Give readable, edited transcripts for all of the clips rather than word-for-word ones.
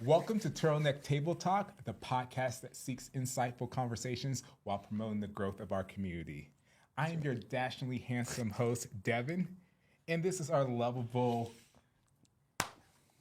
Welcome to Turtleneck Tabletalk, the podcast that seeks insightful conversations while promoting the growth of our community. I am your dashingly handsome host, Devin, and this is our lovable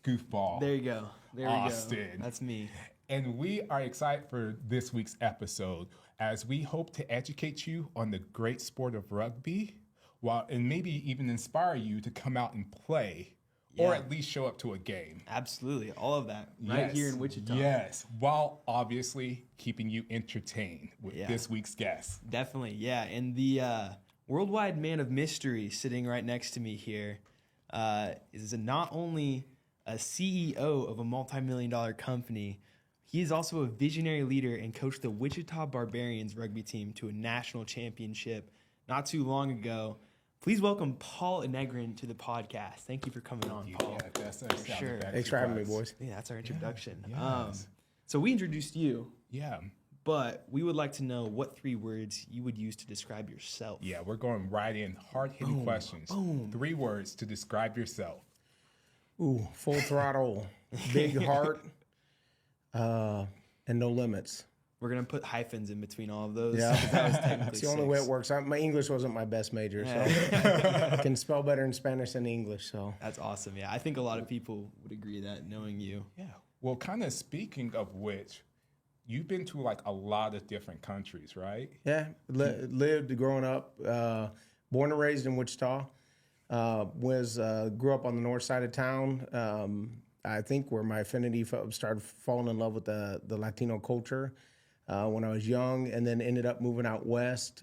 goofball. There you go. There Austin. we go. That's me. And we are excited for this week's episode as we hope to educate you on the great sport of rugby and maybe even inspire you to come out and play or at least show up to a game. Absolutely. All of that right here in Wichita. Yes, while obviously keeping you entertained with this week's guest. Definitely, yeah. And the worldwide man of mystery sitting right next to me here is not only a CEO of a multi-million-dollar company, he is also a visionary leader and coached the Wichita Barbarians rugby team to a national championship not too long ago. Please welcome Paul Enegren to the podcast. Thank you for coming on, Paul. Yeah, that's sure. Thanks for having me, boys. Yeah, that's our introduction. Yes. So we introduced you. Yeah. But we would like to know what 3 words you would use to describe yourself. Yeah, we're going right in. Hard-hitting questions. Boom. 3 words to describe yourself. Ooh, full throttle, big heart, and no limits. We're going to put hyphens in between all of those. Yeah, That was technically it's the only way it works. My English wasn't my best major, so I can spell better in Spanish than English. So That's awesome. Yeah, I think a lot of people would agree that knowing you. Yeah. Well, kind of speaking of which, you've been to like a lot of different countries, right? yeah, lived growing up, born and raised in Wichita. Grew up on the north side of town. I think where my affinity started falling in love with the Latino culture. When I was young, and then ended up moving out west,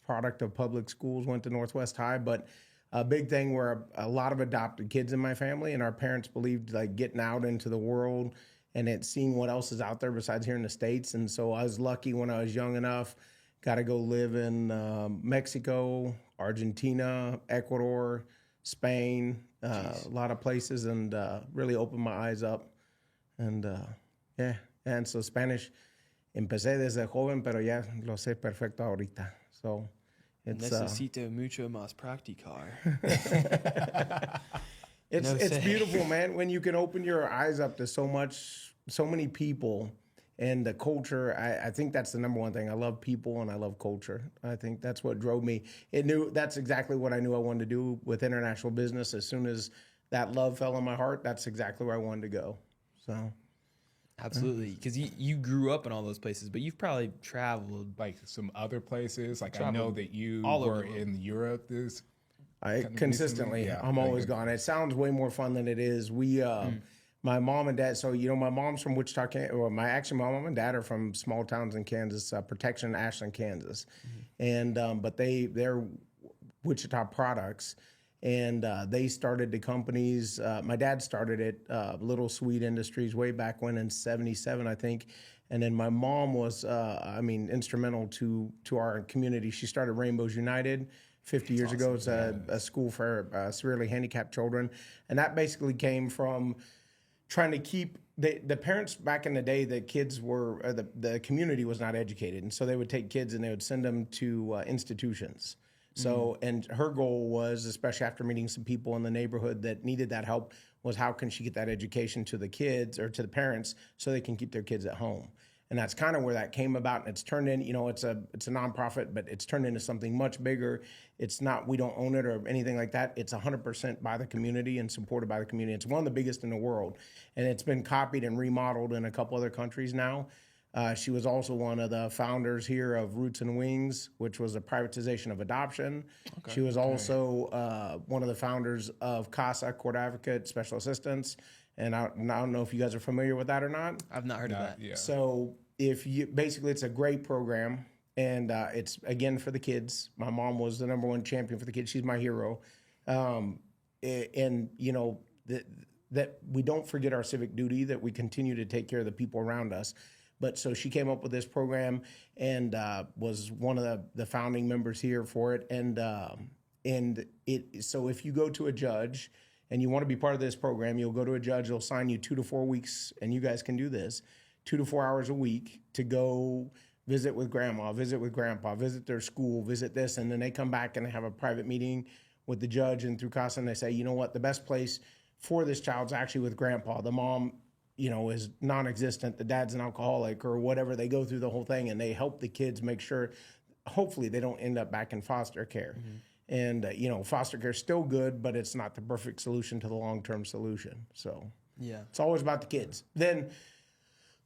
product of public schools, went to Northwest High. But a big thing where a lot of adopted kids in my family, and our parents believed like getting out into the world and seeing what else is out there besides here in the States. And so I was lucky when I was young enough, got to go live in Mexico, Argentina, Ecuador, Spain, a lot of places, and really opened my eyes up. And and so Spanish. Empecé desde joven, pero ya lo sé perfecto ahorita. So it's Necesito mucho más practicar. it's beautiful, man, when you can open your eyes up to so many people and the culture. I think that's the number one thing. I love people and I love culture. I think that's what drove me. That's exactly what I knew I wanted to do with international business. As soon as that love fell in my heart, that's exactly where I wanted to go. So. Absolutely, because you grew up in all those places, but you've probably traveled like some other places. Like I know that you were in Europe. Consistently, yeah, I'm always gone. It sounds way more fun than it is. My mom and dad. So my mom's from Wichita, my mom and dad are from small towns in Kansas, Protection, Ashland, Kansas, and but they're Wichita products. And they started the companies. My dad started it, Little Sweet Industries, way back when in '77, I think. And then my mom was, instrumental to our community. She started Rainbows United 50 years ago. It's a school for severely handicapped children. And that basically came from trying to keep the parents back in the day. The kids were, the community was not educated. And so they would take kids and they would send them to institutions. So, and her goal was, especially after meeting some people in the neighborhood that needed that help, was how can she get that education to the kids or to the parents so they can keep their kids at home. And that's kind of where that came about. And it's turned in, it's a nonprofit, but it's turned into something much bigger. It's not, we don't own it or anything like that. It's 100% by the community and supported by the community. It's one of the biggest in the world. And it's been copied and remodeled in a couple other countries now. She was also one of the founders here of Roots and Wings, which was a privatization of adoption. Okay. She was also one of the founders of CASA, Court Advocate, Special Assistance. And I don't know if you guys are familiar with that or not. I've not heard of that. Yeah. So it's a great program. And it's, again, for the kids. My mom was the #1 champion for the kids. She's my hero. That we don't forget our civic duty, that we continue to take care of the people around us. But so she came up with this program and was one of the founding members here for it. So if you go to a judge and you want to be part of this program, you'll go to a judge, they'll sign you 2 to 4 weeks, and you guys can do this, 2 to 4 hours a week to go visit with grandma, visit with grandpa, visit their school, visit this, and then they come back and they have a private meeting with the judge and through CASA, and they say, you know what, the best place for this child's actually with grandpa. The mom is non-existent. The dad's an alcoholic or whatever. They go through the whole thing and they help the kids make sure, hopefully they don't end up back in foster care. And, foster care is still good, but it's not the perfect solution to the long-term solution. So it's always about the kids. Then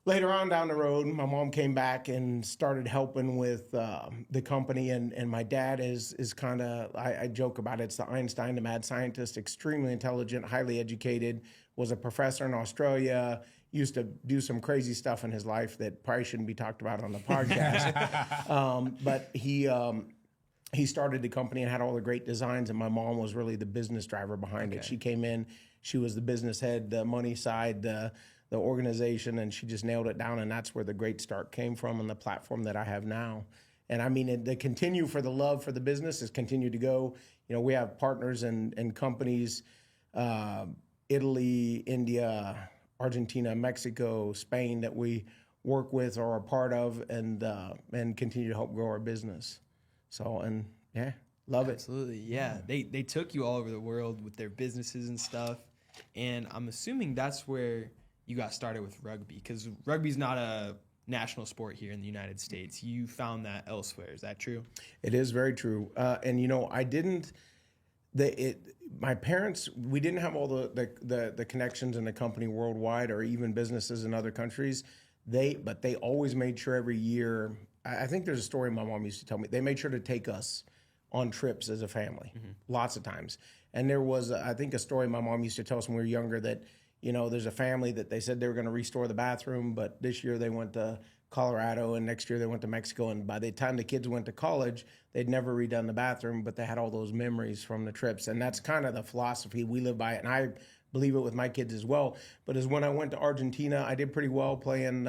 later on down the road, my mom came back and started helping with the company. And my dad is kind of, I joke about it, it's the Einstein, the mad scientist, extremely intelligent, highly educated, was a professor in Australia, used to do some crazy stuff in his life that probably shouldn't be talked about on the podcast. But he started the company and had all the great designs, and my mom was really the business driver behind it. She came in, she was the business head, the money side, the organization, and she just nailed it down, and that's where the great start came from and the platform that I have now. And I mean, the continue for the love for the business has continued to go. We have partners and companies, Italy, India, Argentina, Mexico, Spain that we work with or are part of and continue to help grow our business. So, and love it. Absolutely, yeah. They took you all over the world with their businesses and stuff, and I'm assuming that's where you got started with rugby, because rugby's not a national sport here in the United States. You found that elsewhere. Is that true? It is very true. And I didn't. My parents, we didn't have all the connections in the company worldwide or even businesses in other countries. But they always made sure every year. I think there's a story my mom used to tell me. They made sure to take us on trips as a family, lots of times. And there was, I think, a story my mom used to tell us when we were younger that, there's a family that they said they were going to restore the bathroom, but this year they went to Colorado and next year they went to Mexico. And by the time the kids went to college, they'd never redone the bathroom, but they had all those memories from the trips. And that's kind of the philosophy we live by. And I believe it with my kids as well. But as when I went to Argentina, I did pretty well playing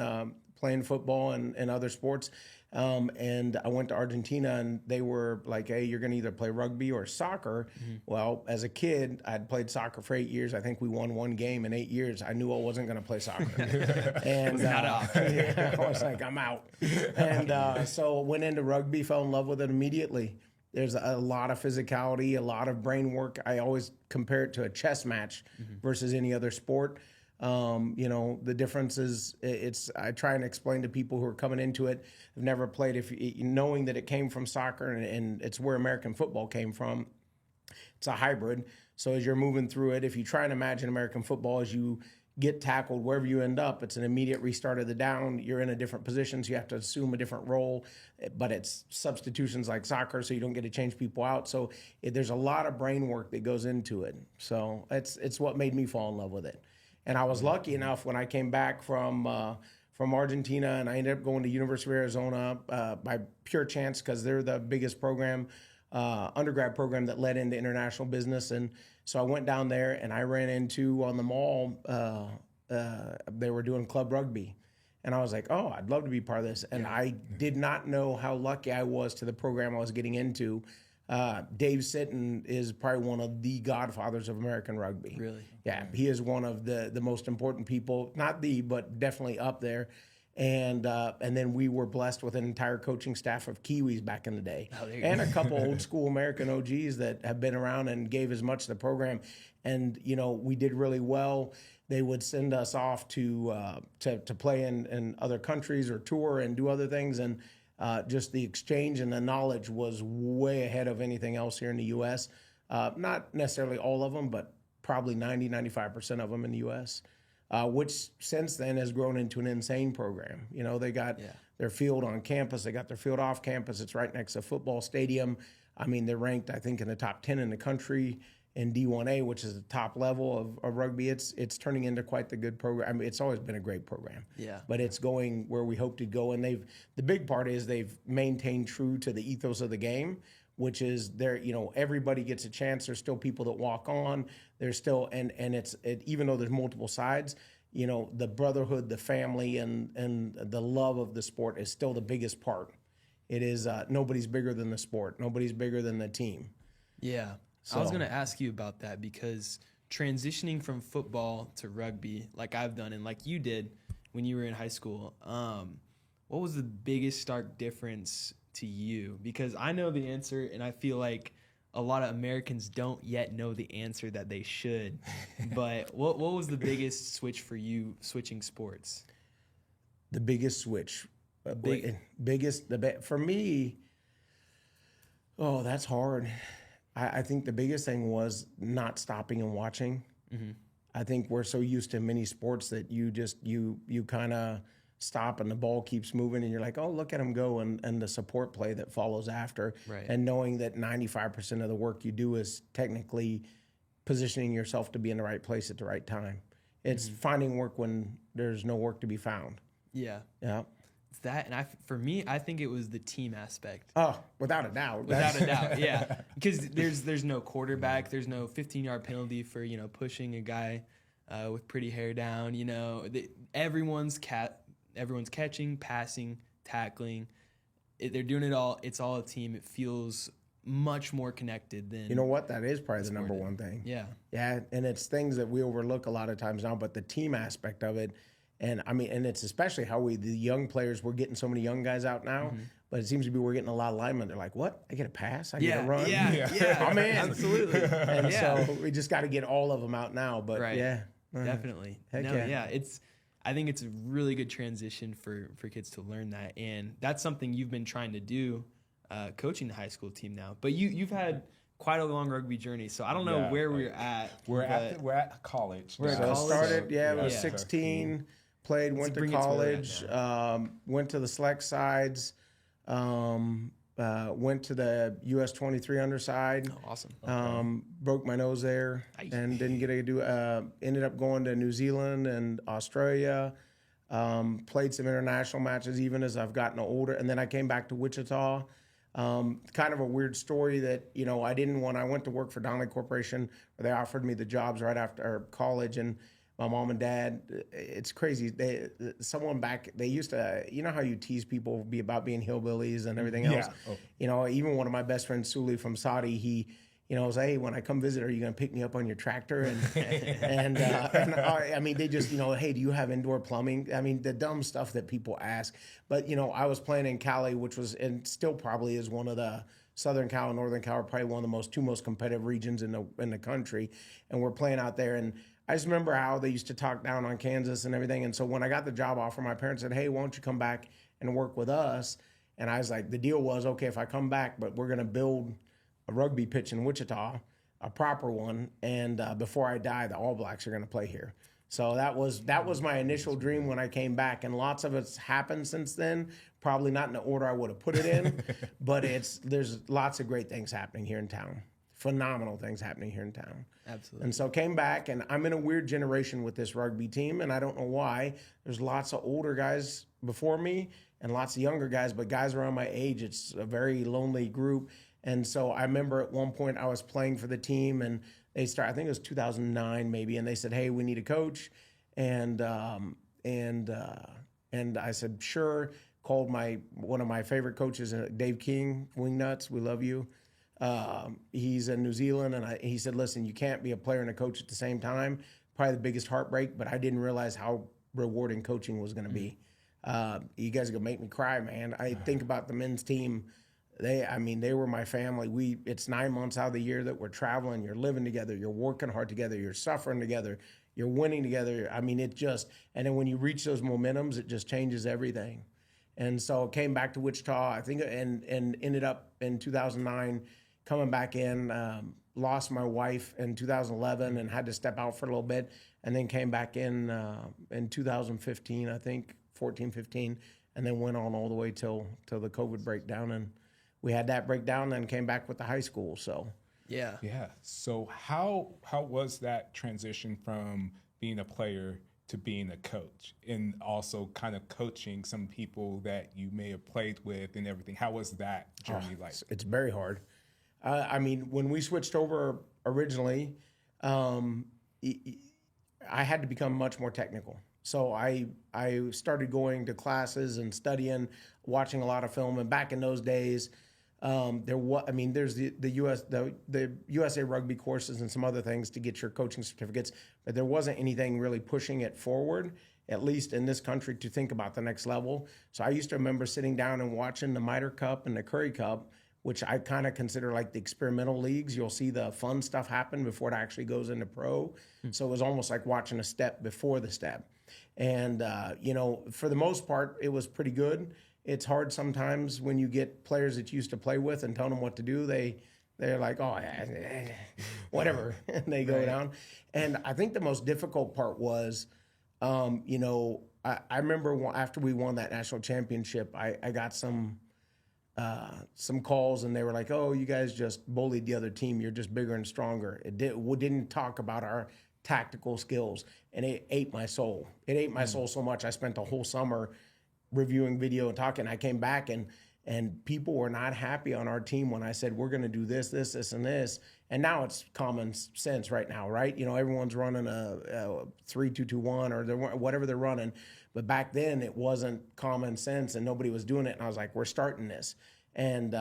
football and other sports. And I went to Argentina and they were like, hey, you're going to either play rugby or soccer. Well, as a kid, I'd played soccer for 8 years. I think we won one game in 8 years. I knew I wasn't going to play soccer. And I was like, I'm out. And so went into rugby, fell in love with it immediately. There's a lot of physicality, a lot of brain work. I always compare it to a chess match versus any other sport. The difference is I try and explain to people who are coming into it, have never played, knowing that it came from soccer and it's where American football came from. It's a hybrid. So as you're moving through it, if you try and imagine American football, as you get tackled, wherever you end up, it's an immediate restart of the down. You're in a different position, so you have to assume a different role, but it's substitutions like soccer, so you don't get to change people out. So there's a lot of brain work that goes into it. So it's what made me fall in love with it. And I was lucky enough when I came back from Argentina, and I ended up going to University of Arizona by pure chance because they're the biggest program, undergrad program that led into international business. And so I went down there and I ran into on the mall, they were doing club rugby. And I was like, oh, I'd love to be part of this. And I did not know how lucky I was to the program I was getting into. Dave Sitton is probably one of the godfathers of American rugby. Really? Yeah, he is one of the most important people, not the, but definitely up there. And then we were blessed with an entire coaching staff of Kiwis back in the day, and a couple old school American OGs that have been around and gave as much to the program. And we did really well. They would send us off to play in other countries or tour and do other things. And just the exchange and the knowledge was way ahead of anything else here in the U.S. Not necessarily all of them, but probably 95% of them in the U.S., which since then has grown into an insane program. They got their field on campus. They got their field off campus. It's right next to a football stadium. I mean, they're ranked, I think, in the top 10 in the country in D1A, which is the top level of rugby. It's turning into quite the good program. I mean, it's always been a great program. Yeah. But it's going where we hope to go. And the big part is they've maintained true to the ethos of the game, which is everybody gets a chance. There's still people that walk on. There's still, and even though there's multiple sides, the brotherhood, the family, and the love of the sport is still the biggest part. It is, nobody's bigger than the sport. Nobody's bigger than the team. Yeah. So. I was going to ask you about that because transitioning from football to rugby, like I've done and like you did when you were in high school, what was the biggest stark difference to you? Because I know the answer, and I feel like a lot of Americans don't yet know the answer that they should. But what was the biggest switch for you switching sports? The biggest switch, for me. Oh, that's hard. I think the biggest thing was not stopping and watching. Mm-hmm. I think we're so used to many sports that you kind of stop and the ball keeps moving and you're like, oh, look at him go, and the support play that follows after. Right. And knowing that 95% of the work you do is technically positioning yourself to be in the right place at the right time. It's finding work when there's no work to be found. Yeah. Yeah. It's that, and for me, I think it was the team aspect. Oh, without a doubt. Without a doubt, yeah. Because there's no quarterback, there's no 15-yard penalty for pushing a guy with pretty hair down. Everyone's catching, passing, tackling. They're doing it all. It's all a team. It feels much more connected than. You know what? That is probably the number one thing. Yeah. Yeah, and it's things that we overlook a lot of times now, but the team aspect of it. And I mean, and it's especially how the young players, we're getting so many young guys out now, but it seems to be we're getting a lot of linemen. They're like, what? I get a pass? I get a run? Yeah. I'm in. Absolutely. And so we just got to get all of them out now. But yeah. Definitely. I think it's a really good transition for kids to learn that. And that's something you've been trying to do, coaching the high school team now. But you've had quite a long rugby journey, so I don't know where we're at. We're at college. We're at college. Started, I was 16. Played, went to college, went to the select sides, went to the US 23 underside. Oh, awesome. Broke my nose there and didn't get to do. Ended up going to New Zealand and Australia. Played some international matches even as I've gotten older, and then I came back to Wichita. Kind of a weird story that I didn't want. I went to work for Donnelly Corporation, where they offered me the jobs right after college, and my mom and dad, it's crazy. They used to, how you tease people about being hillbillies and everything else. Yeah. Oh. Even one of my best friends, Suli from Saudi, he, was, hey, when I come visit, are you going to pick me up on your tractor? And I mean, they just, hey, do you have indoor plumbing? I mean, the dumb stuff that people ask. But, I was playing in Cali, which was, and still probably is one of the, Southern Cal and Northern Cal are probably one of the two most competitive regions in the country. And we're playing out there, and I just remember how they used to talk down on Kansas and everything. And so when I got the job offer, my parents said, hey, why don't you come back and work with us? And I was like, the deal was, okay, if I come back, but we're going to build a rugby pitch in Wichita, a proper one. And before I die, the All Blacks are going to play here. So that was my initial dream when I came back. And lots of it's happened since then. Probably not in the order I would have put it in, but there's lots of great things happening here in town. Phenomenal things happening here in town. Absolutely. And so came back, and I'm in a weird generation with this rugby team, and I don't know why. There's lots of older guys before me and lots of younger guys, but guys around my age, it's a very lonely group. And so I remember at one point I was playing for the team, and I think it was 2009 maybe, and they said, hey, we need a coach. And I said, sure. Called one of my favorite coaches, Dave King, Wingnuts, we love you. He's in New Zealand, and he said, listen, you can't be a player and a coach at the same time. Probably the biggest heartbreak, but I didn't realize how rewarding coaching was going to be. You guys are going to make me cry, man. I think about the men's team. They were my family. It's 9 months out of the year that we're traveling. You're living together. You're working hard together. You're suffering together. You're winning together. I mean, and then when you reach those momentums, it just changes everything. And so came back to Wichita, I think, and ended up in 2009 coming back in, lost my wife in 2011 and had to step out for a little bit, and then came back in 2015, I think, 14, 15, and then went on all the way till the COVID breakdown. And we had that breakdown and came back with the high school, so. Yeah. Yeah. So how was that transition from being a player to being a coach, and also kind of coaching some people that you may have played with and everything? How was that journey like? It's very hard. When we switched over originally, I had to become much more technical. So I started going to classes and studying, watching a lot of film. And back in those days, there's the USA Rugby courses and some other things to get your coaching certificates, but there wasn't anything really pushing it forward, at least in this country, to think about the next level. So I used to remember sitting down and watching the Mitre Cup and the Curry Cup which I kind of consider like the experimental leagues. You'll see the fun stuff happen before it actually goes into pro. So it was almost like watching a step before the step. And, for the most part, it was pretty good. It's hard sometimes when you get players that you used to play with and tell them what to do. They're like, oh, yeah, whatever, and they go down. And I think the most difficult part was, I remember after we won that national championship, I got some calls, and they were like, oh, you guys just bullied the other team. You're just bigger and stronger. We didn't talk about our tactical skills, and it ate my soul. It ate my soul so much. I spent the whole summer reviewing video and talking. I came back, and people were not happy on our team when I said, we're going to do this, this, this, and this. And now it's common sense right now, right? Everyone's running a 3-2-2-1 or whatever they're running. But back then it wasn't common sense and nobody was doing it. And I was like, we're starting this. And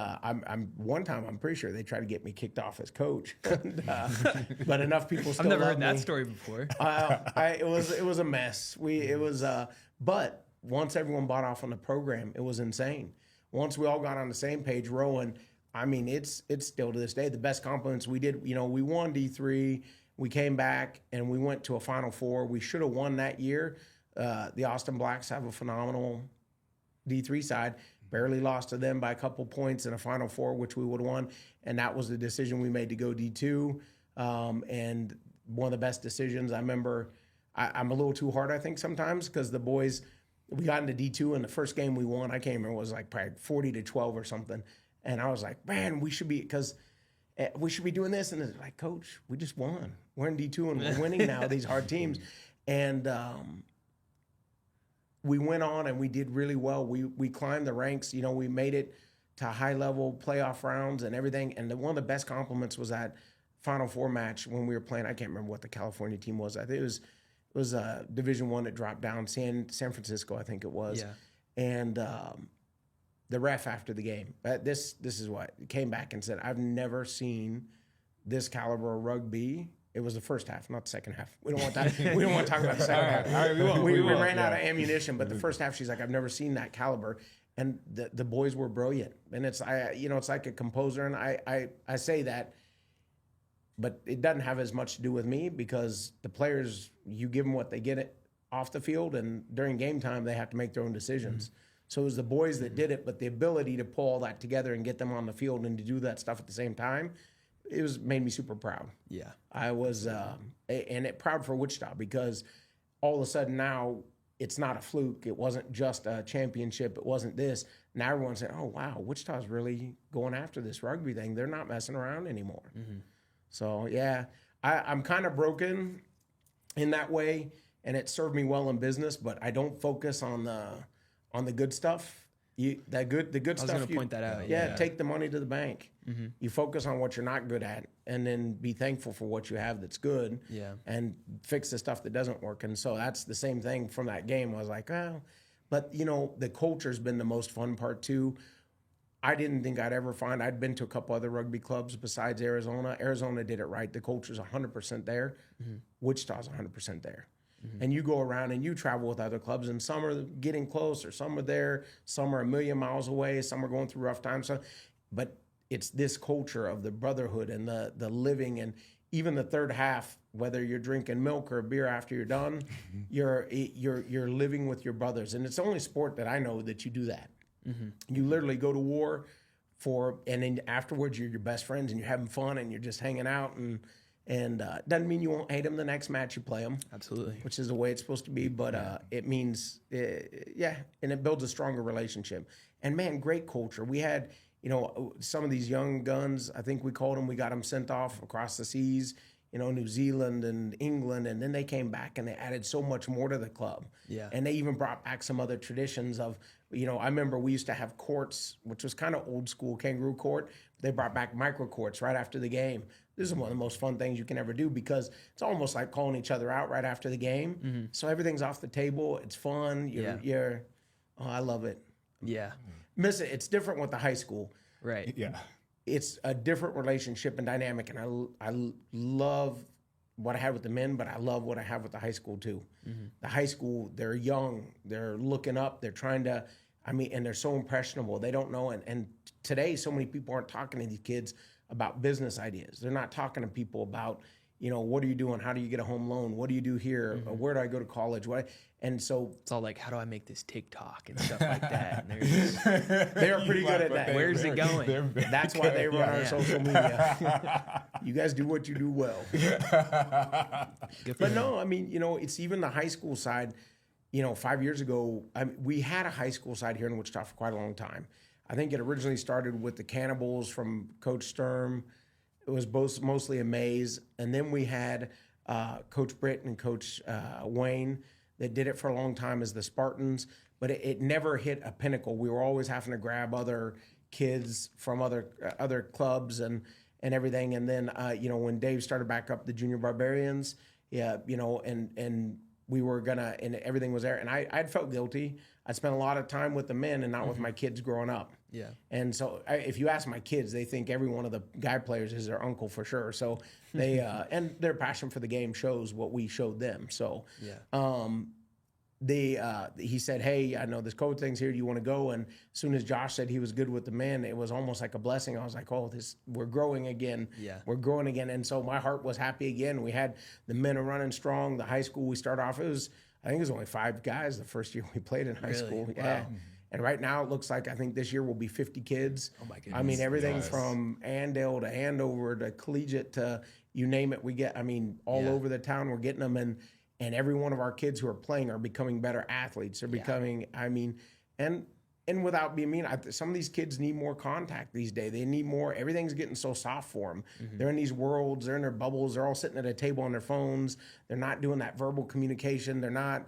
one time I'm pretty sure they tried to get me kicked off as coach. But enough people still I've never heard me. that story before. It was a mess. But once everyone bought off on the program, it was insane. Once we all got on the same page rowing, I mean, it's still to this day the best compliments we did. We won D3. We came back and we went to a Final Four. We should have won that year. The Austin Blacks have a phenomenal D3 side. Barely lost to them by a couple points in a Final Four, which we would have won. And that was the decision we made to go D2. And one of the best decisions. I remember I'm a little too hard, I think, sometimes because the boys – we got into D2, and the first game we won, I can't remember, was like probably 40-12 or something. And I was like, man, we should be doing this. And they're like, Coach, we just won. We're in D2 and we're winning now, these hard teams. And we went on and we did really well. We climbed the ranks. We made it to high-level playoff rounds and everything. And one of the best compliments was that Final Four match when we were playing. I can't remember what the California team was. I think it was Division I that dropped down, San Francisco, I think it was. Yeah. And the ref after the game, this is what came back and said, I've never seen this caliber of rugby. It was the first half, not the second half. We don't want to talk about the second half. All right, we ran out of ammunition, but the first half, she's like, I've never seen that caliber. And the boys were brilliant. And it's like a composer, and I say that. But it doesn't have as much to do with me because the players, you give them what they get it off the field, and during game time, they have to make their own decisions. Mm-hmm. So it was the boys that did it, but the ability to pull all that together and get them on the field and to do that stuff at the same time, made me super proud. Yeah. I was, proud for Wichita because all of a sudden now it's not a fluke. It wasn't just a championship. It wasn't this. Now everyone's saying, oh, wow, Wichita's really going after this rugby thing. They're not messing around anymore. Mm-hmm. So, yeah, I'm kind of broken in that way, and it served me well in business, but I don't focus on the good stuff. The good stuff. I was going to point that out. Yeah, take the money to the bank. Mm-hmm. You focus on what you're not good at, and then be thankful for what you have that's good. Yeah. And fix the stuff that doesn't work. And so that's the same thing from that game. I was like, oh, but the culture's been the most fun part too. I didn't think I'd ever find. I'd been to a couple other rugby clubs besides Arizona. Arizona did it right. The culture's 100% there. Mm-hmm. Wichita's 100% there. Mm-hmm. And you go around and you travel with other clubs, and some are getting close, or some are there, some are a million miles away, some are going through rough times. But it's this culture of the brotherhood and the living, and even the third half, whether you're drinking milk or beer after you're done, you're living with your brothers. And it's the only sport that I know that you do that. Mm-hmm. You literally go to war and then afterwards you're your best friends and you're having fun and you're just hanging out, and doesn't mean you won't hate them the next match you play them. Absolutely. Which is the way it's supposed to be, but it means, and it builds a stronger relationship. And man, great culture. We had, some of these young guns, I think we called them, we got them sent off across the seas, New Zealand and England, and then they came back and they added so much more to the club. Yeah. And they even brought back some other traditions of, I remember we used to have courts, which was kind of old school kangaroo court. They brought back micro courts right after the game. This is one of the most fun things you can ever do because it's almost like calling each other out right after the game. Mm-hmm. So everything's off the table. It's fun. I love it. Yeah. Miss it. It's different with the high school. Right. Yeah. It's a different relationship and dynamic, and I love what I had with the men, but I love what I have with the high school too. Mm-hmm. The high school, they're young, they're looking up, they're trying to. I mean, and they're so impressionable. They don't know. And today, so many people aren't talking to these kids about business ideas. They're not talking to people about, what are you doing? How do you get a home loan? What do you do here? Where do I go to college? And so it's all like, how do I make this TikTok and stuff like that? And they're pretty good at that. Where's it going? That's why they run our social media. You guys do what you do well. But no, I mean, it's even the high school side. 5 years ago, we had a high school side here in Wichita for quite a long time. I think it originally started with the Cannibals from Coach Sturm. It was mostly a maze. And then we had Coach Britt and Coach Wayne that did it for a long time as the Spartans, but it never hit a pinnacle. We were always having to grab other kids from other clubs and everything. And then, when Dave started back up the Junior Barbarians, and we were gonna, and everything was there. And I'd felt guilty. I'd spent a lot of time with the men and not with my kids growing up. Yeah. And so if you ask my kids, they think every one of the guy players is their uncle for sure. So they, and their passion for the game shows what we showed them. So, he said, hey, I know this coach thing's here. Do you want to go? And as soon as Josh said he was good with the men, it was almost like a blessing. I was like, we're growing again. Yeah. We're growing again. And so my heart was happy again. We had the men are running strong. The high school we started off, I think it was only 5 guys the first year we played in high school. Yeah. Wow. And right now it looks like I think this year will be 50 kids. Oh my goodness. I mean, everything from Andale to Andover to collegiate to you name it, we get, all over the town, we're getting them. And every one of our kids who are playing are becoming better athletes. They're becoming, and without being mean, some of these kids need more contact these days. They need more. Everything's getting so soft for them. They're in these worlds. They're in their bubbles. They're all sitting at a table on their phones. They're not doing that verbal communication. They're not.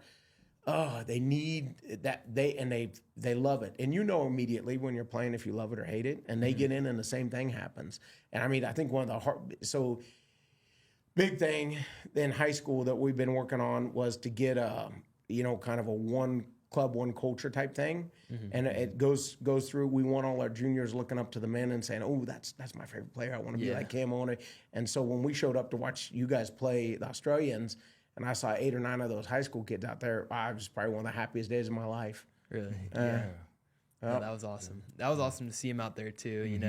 They need that. They love it, and immediately when you're playing if you love it or hate it. And they get in, and the same thing happens. And I think one of the big thing in high school that we've been working on was to get kind of a one club, one culture type thing. And it goes through. We want all our juniors looking up to the men and saying, oh, that's my favorite player. I want to be like him. And so when we showed up to watch you guys play the Australians, and I saw 8 or 9 of those high school kids out there, it was probably one of the happiest days of my life. Really? Yeah, that was awesome. That was awesome to see him out there too,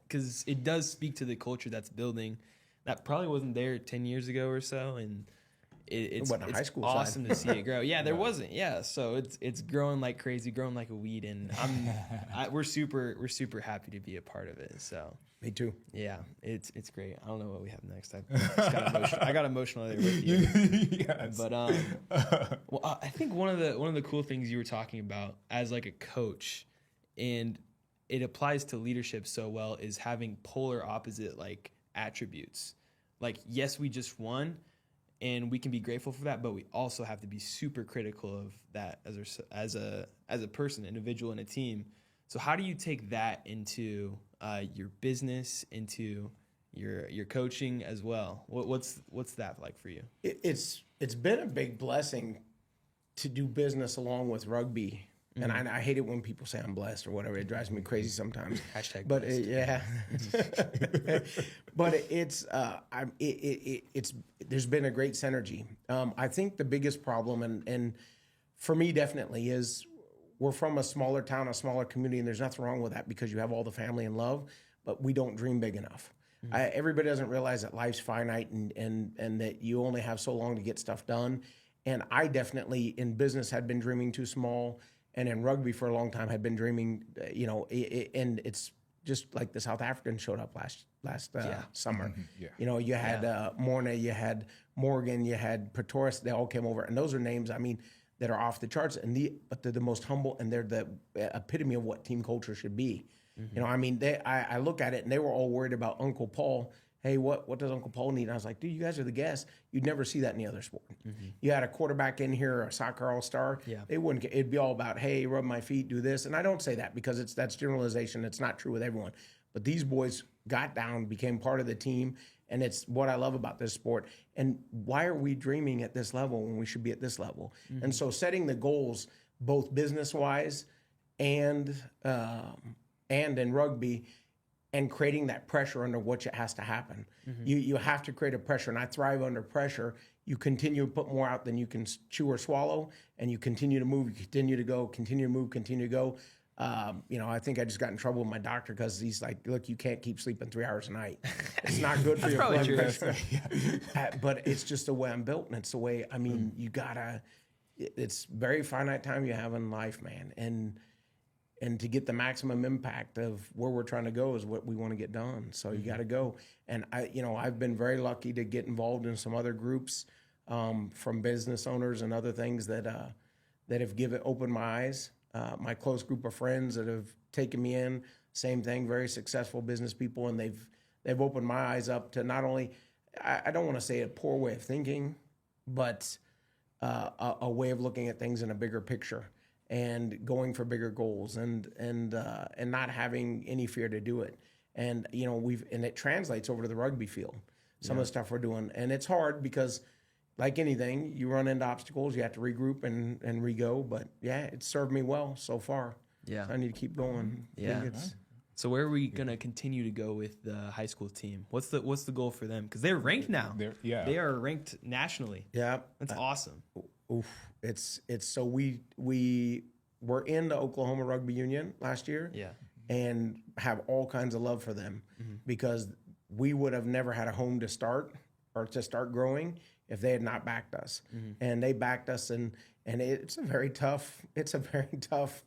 because it does speak to the culture that's building. That probably wasn't there 10 years ago or so, and it's high school awesome to see it grow. Yeah, there wasn't. Yeah, so it's growing like crazy, growing like a weed, and we're super happy to be a part of it. So me too. Yeah, it's great. I don't know what we have next. I got emotional there with you. Yes. But I think one of the cool things you were talking about as like a coach, and it applies to leadership so well, is having polar opposite like attributes. Like, yes, we just won, and we can be grateful for that, but we also have to be super critical of that as a person, individual, and a team. So how do you take that into your business, into your coaching as well? What's that like for you? It's been a big blessing to do business along with rugby. And I hate it when people say I'm blessed or whatever. It drives me crazy sometimes. Hashtag but blessed. But it's there's been a great synergy. I think the biggest problem, and for me definitely, is we're from a smaller town, a smaller community, and there's nothing wrong with that because you have all the family and love, but we don't dream big enough. Everybody doesn't realize that life's finite and that you only have so long to get stuff done. And I definitely in business had been dreaming too small. And in rugby for a long time had been dreaming, and it's just like the South Africans showed up last summer. You had Morna, you had Morgan, you had Pretorius. They all came over, and those are names that are off the charts. But they're the most humble, and they're the epitome of what team culture should be. I look at it, and they were all worried about Uncle Paul. Hey, what does Uncle Paul need? And I was like, dude, you guys are the guests. You'd never see that in the other sport. You had a quarterback in here, a soccer all-star. Yeah. It'd be all about, hey, rub my feet, do this. And I don't say that because that's generalization. It's not true with everyone. But these boys got down, became part of the team, and it's what I love about this sport. And why are we dreaming at this level when we should be at this level? And so setting the goals, both business-wise and in rugby, and creating that pressure under what has to happen. You have to create a pressure, and I thrive under pressure. you continue to put more out than you can chew or swallow, and you continue to move, you continue to go, continue to move, continue to go. I think I just got in trouble with my doctor because he's like, look, you can't keep sleeping 3 hours a night. It's not good for your blood pressure. But it's just the way I'm built, and it's the way, you gotta, it's very finite time you have in life, man. And to get the maximum impact of where we're trying to go is what we want to get done. So you got to go. And I've been very lucky to get involved in some other groups from business owners and other things that have opened my eyes. My close group of friends that have taken me in, same thing, very successful business people, and they've opened my eyes up to not only, I don't want to say a poor way of thinking, but a way of looking at things in a bigger picture and going for bigger goals and not having any fear to do it. And and it translates over to the rugby field. Some of the stuff we're doing, and it's hard because, like anything, you run into obstacles, you have to regroup and re-go. But yeah, it's served me well so far. Yeah, so I need to keep going. Yeah. So where are we gonna continue to go with the high school team? What's the goal for them? Because they're ranked now. They are ranked nationally. Yeah, that's awesome. Oof. It's so we were in the Oklahoma Rugby Union last year. Yeah, and have all kinds of love for them because we would have never had a home to start growing if they had not backed us. And they backed us, and it's a very tough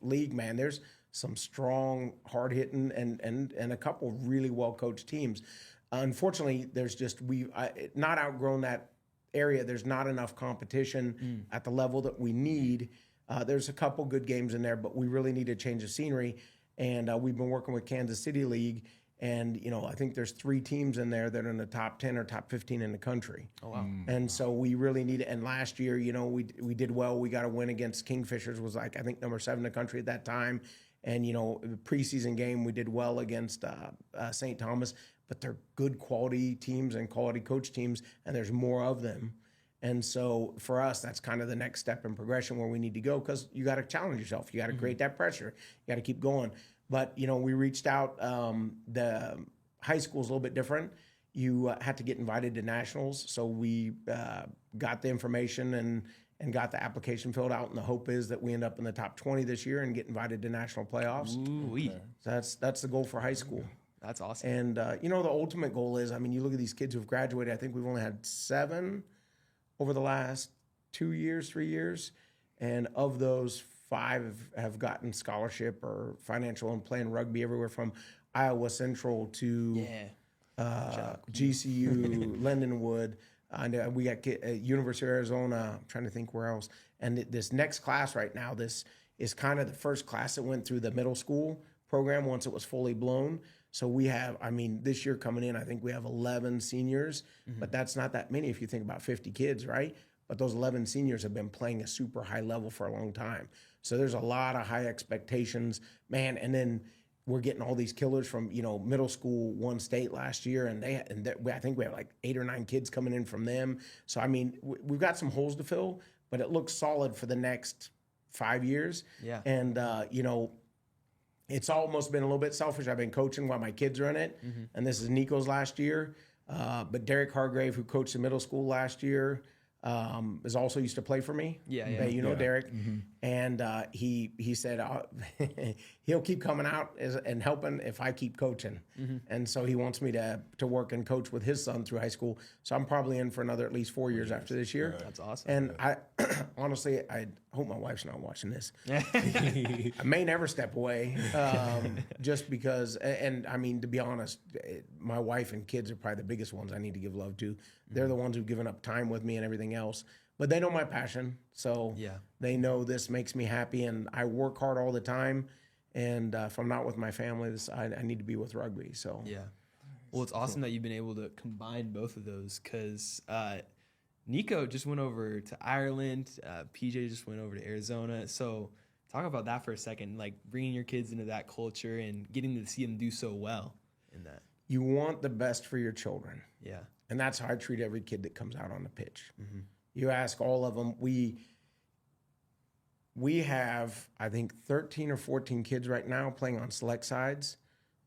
league, man. There's some strong, hard hitting and a couple really well coached teams. Unfortunately, there's just not outgrown that area. There's not enough competition at the level that we need. There's a couple good games in there, but we really need to change the scenery. And we've been working with Kansas City League, and I think there's 3 teams in there that are in the top 10 or top 15 in the country. Oh wow! And so we really need it. And last year, we did well. We got a win against Kingfishers, was I think number 7 in the country at that time. And the preseason game we did well against St. Thomas, but they're good quality teams and quality coach teams, and there's more of them. And so for us, that's kind of the next step in progression where we need to go, because you got to challenge yourself. You got to create that pressure. You got to keep going. But, we reached out. The high school is a little bit different. You had to get invited to nationals. So we got the information and got the application filled out. And the hope is that we end up in the top 20 this year and get invited to national playoffs. Ooh-wee. So that's the goal for high school. That's awesome. And, the ultimate goal is, you look at these kids who've graduated. I think we've only had 7 over the last 3 years, and of those 5 have gotten scholarship or financial and playing rugby everywhere from Iowa Central to GCU, Lindenwood, and we got University of Arizona. I'm trying to think where else. And this next class right now, this is kind of the first class that went through the middle school program once it was fully blown. So we have, this year coming in, I think we have 11 seniors, but that's not that many if you think about 50 kids, right? But those 11 seniors have been playing a super high level for a long time. So there's a lot of high expectations, man. And then we're getting all these killers from, middle school, one state last year, and I think we have like 8 or 9 kids coming in from them. So, we've got some holes to fill, but it looks solid for the next 5 years. Yeah. And, it's almost been a little bit selfish. I've been coaching while my kids are in it, and this is Nico's last year. But Derek Hargrave, who coached the middle school last year, is also used to play for me. Yeah. Derek. And he said he'll keep coming out and helping if I keep coaching. And so he wants me to work and coach with his son through high school. So I'm probably in for another at least 4 years after this year. That's awesome. And I honestly, I hope my wife's not watching this. I may never step away just because, and to be honest, my wife and kids are probably the biggest ones I need to give love to. They're the ones who've given up time with me and everything else. But they know my passion, so they know this makes me happy, and I work hard all the time. And if I'm not with my family, I need to be with rugby. So well, it's awesome that you've been able to combine both of those, because Nico just went over to Ireland, PJ just went over to Arizona. So talk about that for a second, like bringing your kids into that culture and getting to see them do so well in that. You want the best for your children. Yeah. And that's how I treat every kid that comes out on the pitch. You ask all of them. We have, I think, 13 or 14 kids right now playing on select sides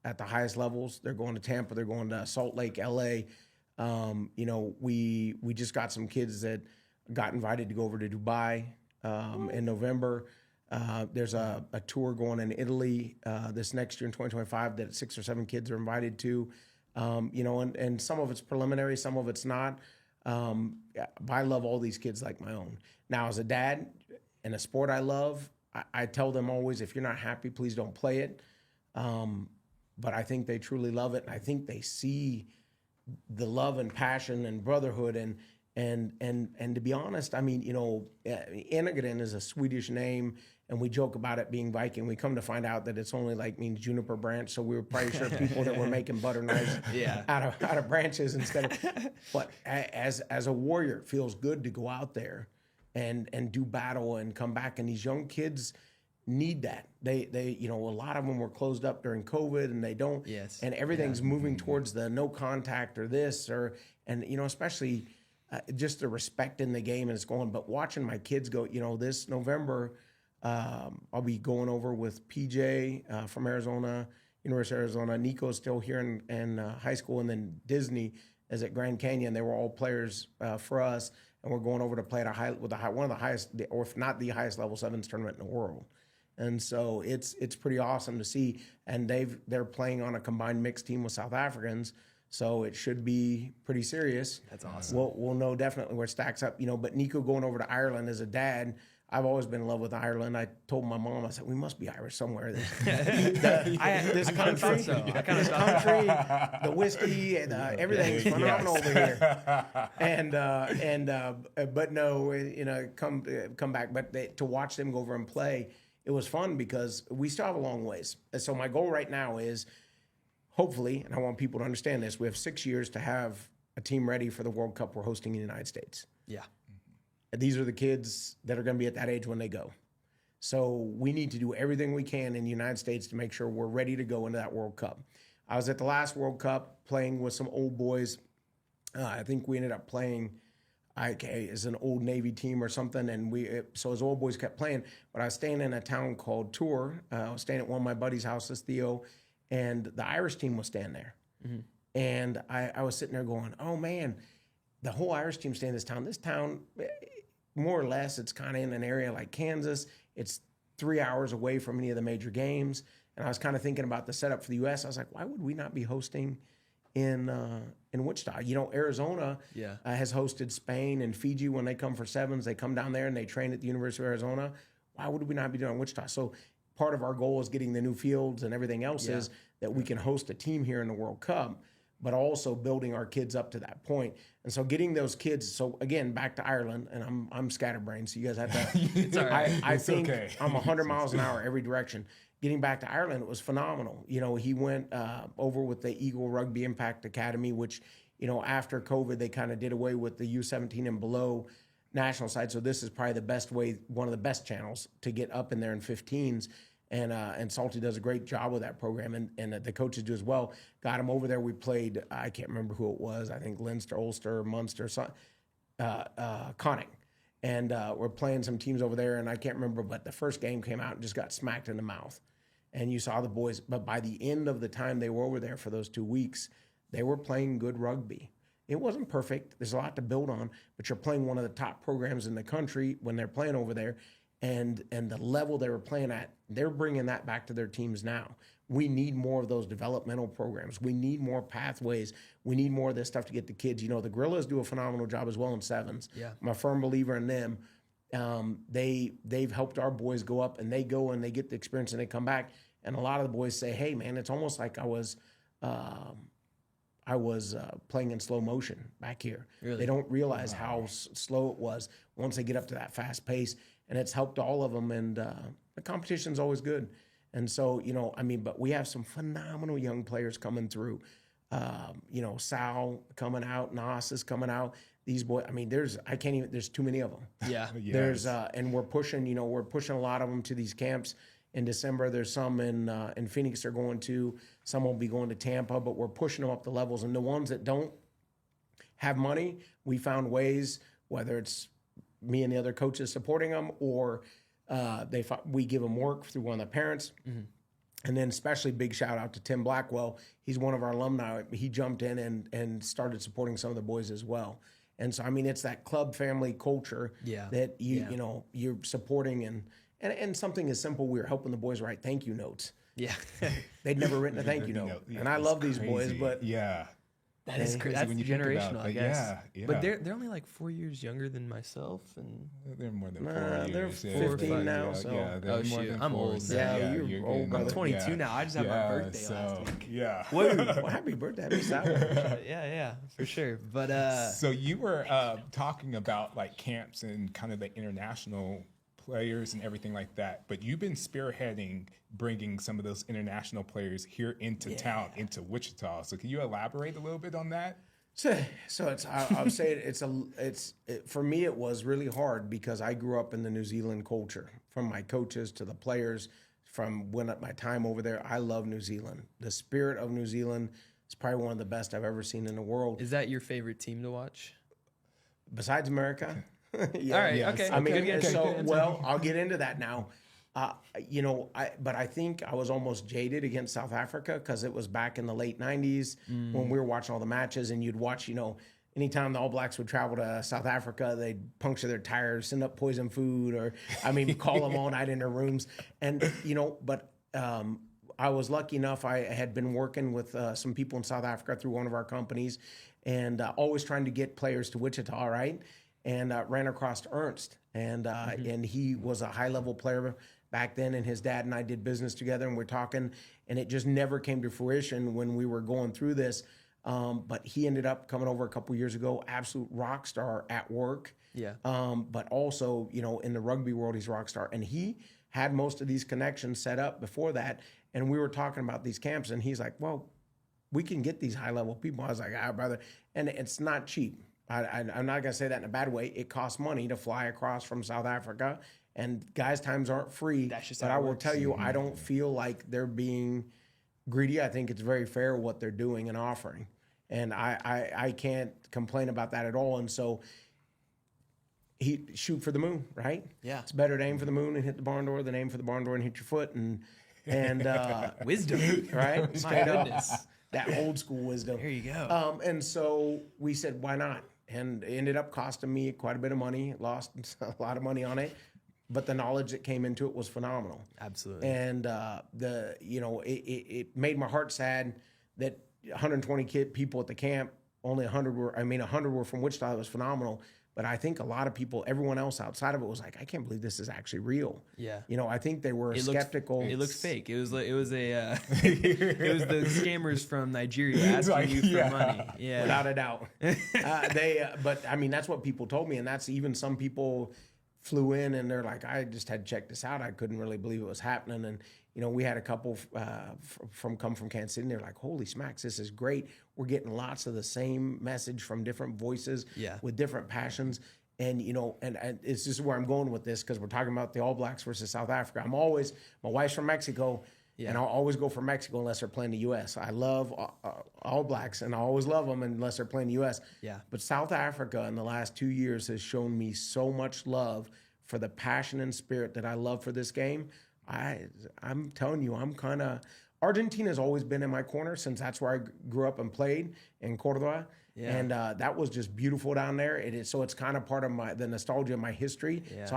at the highest levels. They're going to Tampa. They're going to Salt Lake, L.A. We just got some kids that got invited to go over to Dubai in November. There's a tour going in Italy this next year in 2025 that 6 or 7 kids are invited to. And some of it's preliminary, some of it's not. I love all these kids like my own. Now, as a dad in a sport I love, I tell them always, if you're not happy, please don't play it. But I think they truly love it. And I think they see the love and passion and brotherhood. And to be honest, Enegren is a Swedish name, and we joke about it being Viking. We come to find out that it's only means juniper branch. So we were probably sure people that were making butter knives out of branches instead of. But as a warrior, it feels good to go out there and do battle and come back. And these young kids need that. They a lot of them were closed up during COVID, and they don't. Yes. And everything's moving towards the no contact or this especially. Just the respect in the game, and it's going. But watching my kids go, this November, I'll be going over with PJ from Arizona, University of Arizona. Nico's still here in high school, and then Disney is at Grand Canyon. They were all players for us, and we're going over to play at one of the highest, or if not the highest level sevens tournament in the world. And so it's pretty awesome to see. And they're playing on a combined mixed team with South Africans. So it should be pretty serious. That's awesome. We'll know definitely where it stacks up. But Nico going over to Ireland as a dad, I've always been in love with Ireland. I told my mom, I said, we must be Irish somewhere. This country, the whiskey, and everything's phenomenal over here. But no, come back. But to watch them go over and play, it was fun because we still have a long ways. And so my goal right now is, hopefully, and I want people to understand this, we have 6 years to have a team ready for the World Cup we're hosting in the United States. Yeah. These are the kids that are going to be at that age when they go. So we need to do everything we can in the United States to make sure we're ready to go into that World Cup. I was at the last World Cup playing with some old boys. I think we ended up playing as an old Navy team or something, and so as old boys kept playing. But I was staying in a town called Tours. I was staying at one of my buddies' houses, Theo, and the Irish team was staying there. Mm-hmm. And I was sitting there going, oh, man, the whole Irish team staying in this town. This town, more or less, it's kind of in an area like Kansas. It's 3 hours away from any of the major games. And I was kind of thinking about the setup for the U.S. I was like, why would we not be hosting in Wichita? Arizona has hosted Spain and Fiji when they come for sevens. They come down there and they train at the University of Arizona. Why would we not be doing Wichita? So part of our goal is getting the new fields and everything else is that we can host a team here in the World Cup, but also building our kids up to that point. And so getting those kids, so again, back to Ireland, and I'm scatterbrained, so you guys have to, it's all right. I think okay. I'm 100 miles an hour every direction. Getting back to Ireland, it was phenomenal. He went over with the Eagle Rugby Impact Academy, which, after COVID, they kind of did away with the U17 and below national side. So this is probably the best way, one of the best channels to get up in there in 15s. And Salty does a great job with that program, and the coaches do as well. Got him over there. We played, I can't remember who it was. I think Leinster, Ulster, Munster, Conning. And we're playing some teams over there, and I can't remember, but the first game came out and just got smacked in the mouth. And you saw the boys, but by the end of the time they were over there for those 2 weeks, they were playing good rugby. It wasn't perfect. There's a lot to build on, but you're playing one of the top programs in the country when they're playing over there. And the level they were playing at, they're bringing that back to their teams now. We need more of those developmental programs. We need more pathways. We need more of this stuff to get the kids. The Gorillas do a phenomenal job as well in sevens. Yeah. I'm a firm believer in them. They've helped our boys go up, and they go and they get the experience and they come back. And a lot of the boys say, hey, man, it's almost like I was playing in slow motion back here. Really? They don't realize how slow it was once they get up to that fast pace. And it's helped all of them, and the competition's always good. And so, but we have some phenomenal young players coming through. Sal coming out, Nas is coming out. These boys, there's too many of them. Yeah. Yes. There's, and we're pushing a lot of them to these camps in December. There's some in Phoenix they're going to. Some will be going to Tampa, but we're pushing them up the levels. And the ones that don't have money, we found ways, whether it's me and the other coaches supporting them, or we give them work through one of the parents. Mm-hmm. And then especially big shout out to Tim Blackwell. He's one of our alumni. He jumped in and started supporting some of the boys as well. And so, I mean, it's that club family culture that you're supporting and something as simple. We were helping the boys write thank you notes. Yeah. They'd never written a thank you note. And I love these boys, but that is crazy. That's generational, I guess. Yeah. But they're only like 4 years younger than myself, and they're more than 4 years. They're 15 now. So. Oh shoot, I'm old. Yeah, you're old. I'm 22 now. I just had my birthday last week. Yeah. Well, happy birthday, happy Saturday. Yeah, for sure. But so you were talking about like camps and kind of the international players and everything like that, but you've been spearheading bringing some of those international players here into town, into Wichita. So can you elaborate a little bit on that? So I would say for me it was really hard because I grew up in the New Zealand culture, from my coaches to the players, from my time over there. I love New Zealand. The spirit of New Zealand is probably one of the best I've ever seen in the world. Is that your favorite team to watch? Besides America? Yeah. All right. Yes. Okay. I mean, I'll get into that now. But I think I was almost jaded against South Africa because it was back in the late 90s when we were watching all the matches, and you'd watch, anytime the All Blacks would travel to South Africa, they'd puncture their tires, send up poison food, or, call them all night in their rooms. And, I was lucky enough. I had been working with some people in South Africa through one of our companies and always trying to get players to Wichita, right? And ran across Ernst, and he was a high-level player back then, and his dad and I did business together, and we're talking, and it just never came to fruition when we were going through this. But he ended up coming over a couple years ago, absolute rock star at work. Yeah. But also, in the rugby world, he's a rock star, and he had most of these connections set up before that. And we were talking about these camps, and he's like, "Well, we can get these high-level people." I was like, brother," and it's not cheap. I'm not going to say that in a bad way. It costs money to fly across from South Africa, and guys' times aren't free. That's just but how it I will works. tell you, I don't feel like they're being greedy. I think it's very fair what they're doing and offering, and I can't complain about that at all. And so he shoot for the moon, right? Yeah. It's better to aim for the moon and hit the barn door than aim for the barn door and hit your foot and wisdom, right? My Straight up. goodness. That old school wisdom. There you go. And so we said, why not? And it ended up costing me quite a bit of money. Lost a lot of money on it, but the knowledge that came into it was phenomenal. Absolutely. And it made my heart sad that 120 people at the camp, only 100 were from Wichita. It was phenomenal. But I think a lot of people, everyone else outside of it was like, I can't believe this is actually real. Yeah. I think they were skeptical. It looked fake. It was the scammers from Nigeria asking you for money. Yeah. Without a doubt. But that's what people told me. And that's even some people flew in and they're like, I just had to check this out. I couldn't really believe it was happening. And, we had a couple come from Kansas City, and they're like, holy smacks, this is great. We're getting lots of the same message from different voices with different passions. And, and it's just where I'm going with this, because we're talking about the All Blacks versus South Africa. My wife's from Mexico, and I'll always go for Mexico unless they're playing the U.S. I love All Blacks, and I always love them unless they're playing the U.S. Yeah. But South Africa in the last 2 years has shown me so much love for the passion and spirit that I love for this game. I'm telling you, Argentina's always been in my corner since that's where I grew up and played in Cordoba. Yeah. And that was just beautiful down there. So it's kind of part of the nostalgia of my history. Yeah. So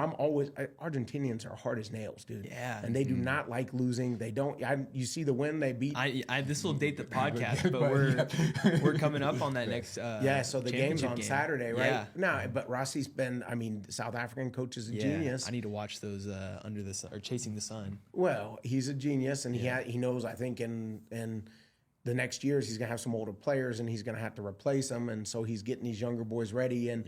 Argentinians are hard as nails, dude. Yeah. And they do not like losing. They don't. You see the win they beat. This will date the podcast, but we're coming up on that next. So the game's on Saturday, right? Yeah. No, but Rossi's been. The South African coach is a genius. I need to watch those Under the Sun or Chasing the Sun. Well, he's a genius, and he knows. I think in the next years he's gonna have some older players, and he's gonna have to replace them, and so he's getting these younger boys ready. And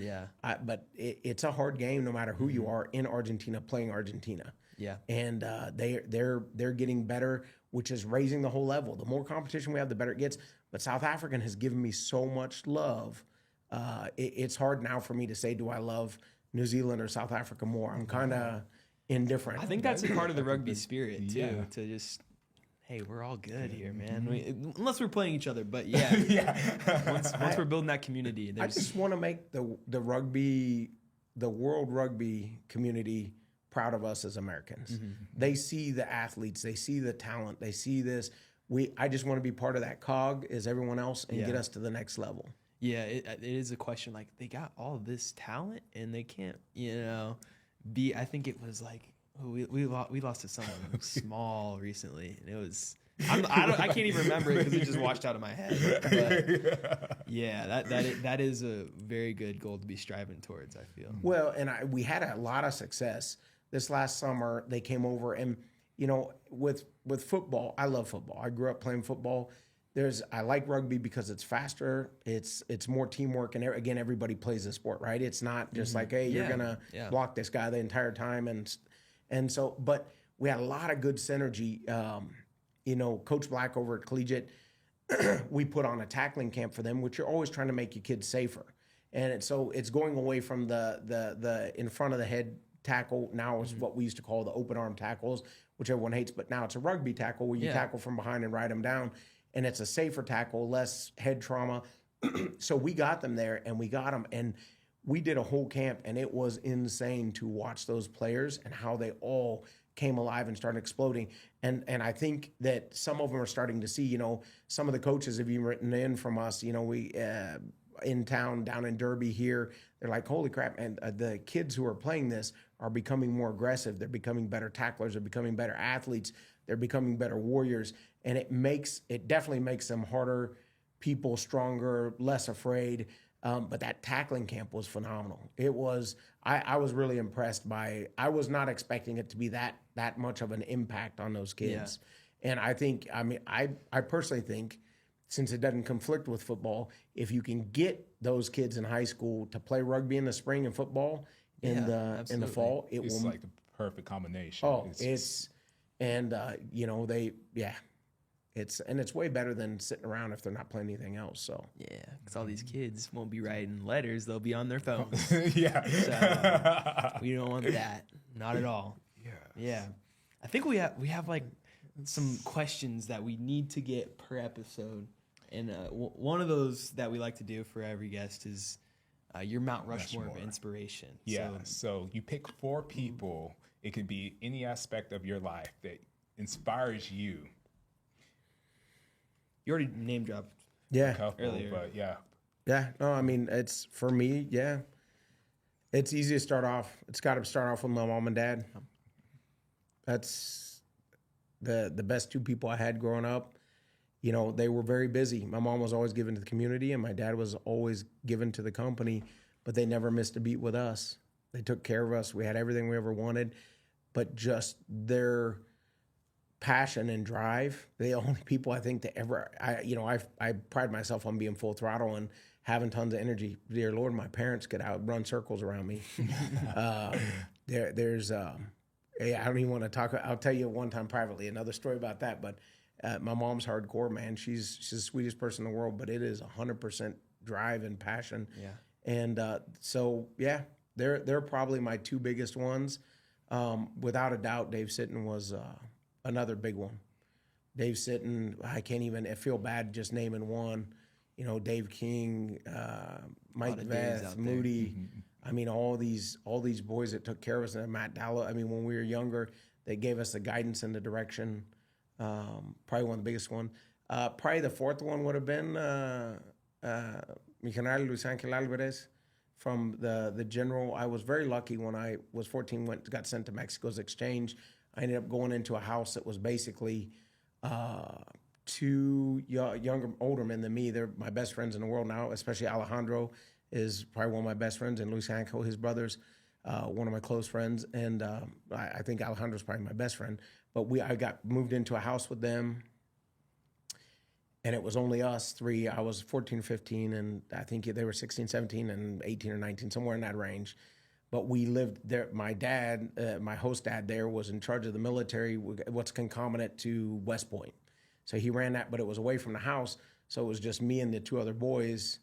but it's a hard game, no matter who you are in Argentina playing Argentina. Yeah, and they're getting better, which is raising the whole level. The more competition we have, the better it gets. But South African has given me so much love. It's hard now for me to say, do I love New Zealand or South Africa more? I'm kind of indifferent. I think that's a part of the rugby spirit too, to just. Hey, we're all good here, man. Unless we're playing each other, but once we're building that community, I just want to make the world rugby community proud of us as Americans. They see the athletes, they see the talent, they see this. I just want to be part of that cog as everyone else and get us to the next level. Yeah, it is a question. Like, they got all this talent and they can't, I think it was like, we lost to someone small recently, and it was, I can't even remember it because it just washed out of my head. But yeah, that is a very good goal to be striving towards, I feel. Well, and we had a lot of success this last summer. They came over, and with football, I love football. I grew up playing football. I like rugby because it's faster. It's more teamwork, and again, everybody plays the sport, right? It's not just like, hey, you're gonna block this guy the entire time, and so. But we had a lot of good synergy. Coach Black over at Collegiate, we put on a tackling camp for them, which you're always trying to make your kids safer, and so it's going away from the in front of the head tackle. Now is what we used to call the open arm tackles, which everyone hates, but now it's a rugby tackle where you tackle from behind and ride them down. And it's a safer tackle, less head trauma. So we got them there, and we got them. And we did a whole camp, and it was insane to watch those players and how they all came alive and started exploding. And I think that some of them are starting to see, some of the coaches have even written in from us, we in town, down in Derby here, they're like, holy crap. And the kids who are playing this are becoming more aggressive. They're becoming better tacklers. They're becoming better athletes. They're becoming better warriors. And it definitely makes them harder people, stronger, less afraid. But that tackling camp was phenomenal. It was, I was really impressed I was not expecting it to be that much of an impact on those kids. Yeah. And I personally think, since it doesn't conflict with football, if you can get those kids in high school to play rugby in the spring and football in the fall, it's like the perfect combination. Oh, it's it's way better than sitting around if they're not playing anything else. So yeah, because all these kids won't be writing letters; they'll be on their phones. So we don't want that, not at all. Yeah. I think we have like some questions that we need to get per episode, and one of those that we like to do for every guest is your Mount Rushmore of inspiration. Yeah. So you pick 4 people. It could be any aspect of your life that inspires you. You already name dropped. A couple, earlier, but yeah. No, it's for me. Yeah, it's easy to start off. It's got to start off with my mom and dad. That's the best 2 people I had growing up. They were very busy. My mom was always given to the community, and my dad was always given to the company. But they never missed a beat with us. They took care of us. We had everything we ever wanted. But just their passion and drive, the only people I think that ever, I pride myself on being full throttle and having tons of energy. Dear Lord, my parents could run circles around me. I don't even want to talk. I'll tell you one time privately, another story about that. But my mom's hardcore, man. She's the sweetest person in the world, but it is 100% drive and passion. Yeah. And they're probably my 2 biggest ones. Without a doubt, Dave Sitton was another big one. Dave Sitton, I feel bad just naming one. Dave King, Mike Veth, Moody. Mm-hmm. All these boys that took care of us, and Matt Dallow. When we were younger, they gave us the guidance and the direction. Probably one of the biggest one. Probably the 4th one would have been General Luis Angel Alvarez. From the general. I was very lucky when I was 14, got sent to Mexico's exchange. I ended up going into a house that was basically 2 older men than me. They're my best friends in the world now, especially Alejandro is probably one of my best friends, and Luis Angel, his brother's one of my close friends. And I think Alejandro's probably my best friend. But I got moved into a house with them, and it was only us 3. I was 14 or 15, and I think they were 16, 17, and 18 or 19, somewhere in that range. But we lived there. My dad, my host dad there, was in charge of the military, what's concomitant to West Point. So he ran that, but it was away from the house. So it was just me and the 2 other boys,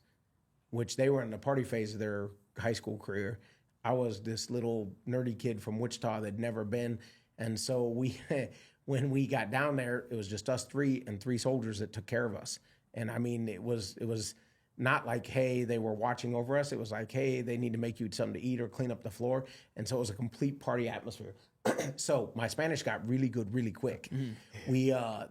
which they were in the party phase of their high school career. I was this little nerdy kid from Wichita that had never been. And so when we got down there, it was just us 3 and 3 soldiers that took care of us. And it was not like, hey, they were watching over us. It was like, hey, they need to make you something to eat or clean up the floor. And so it was a complete party atmosphere. So my Spanish got really good really quick. We, I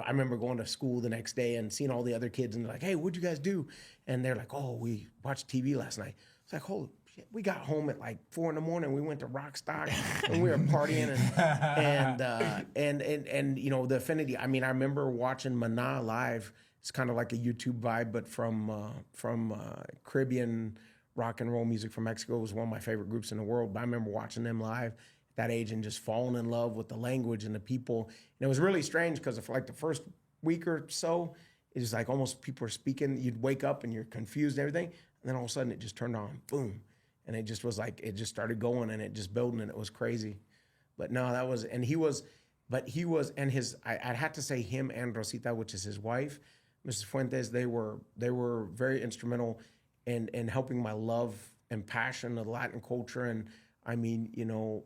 remember going to school the next day and seeing all the other kids and they're like, hey, what'd you guys do? And they're like, oh, we watched TV last night. It's like, holy shit. We got home at like 4 a.m. We went to Rockstock and we were partying and the affinity. I mean, I remember watching Maná live. It's kind of like a YouTube vibe, but from Caribbean rock and roll music from Mexico. It was one of my favorite groups in the world. But I remember watching them live at that age and just falling in love with the language and the people. And it was really strange because for like the first week or so, it was like almost people were speaking. You'd wake up and you're confused and everything. And then all of a sudden it just turned on, boom. And it just was like, it just started going and it just building and it was crazy. But no, that was, and he was, and his, I'd have to say him and Rosita, which is his wife, Mrs. Fuentes, they were very instrumental in helping my love and passion of Latin culture. And I mean,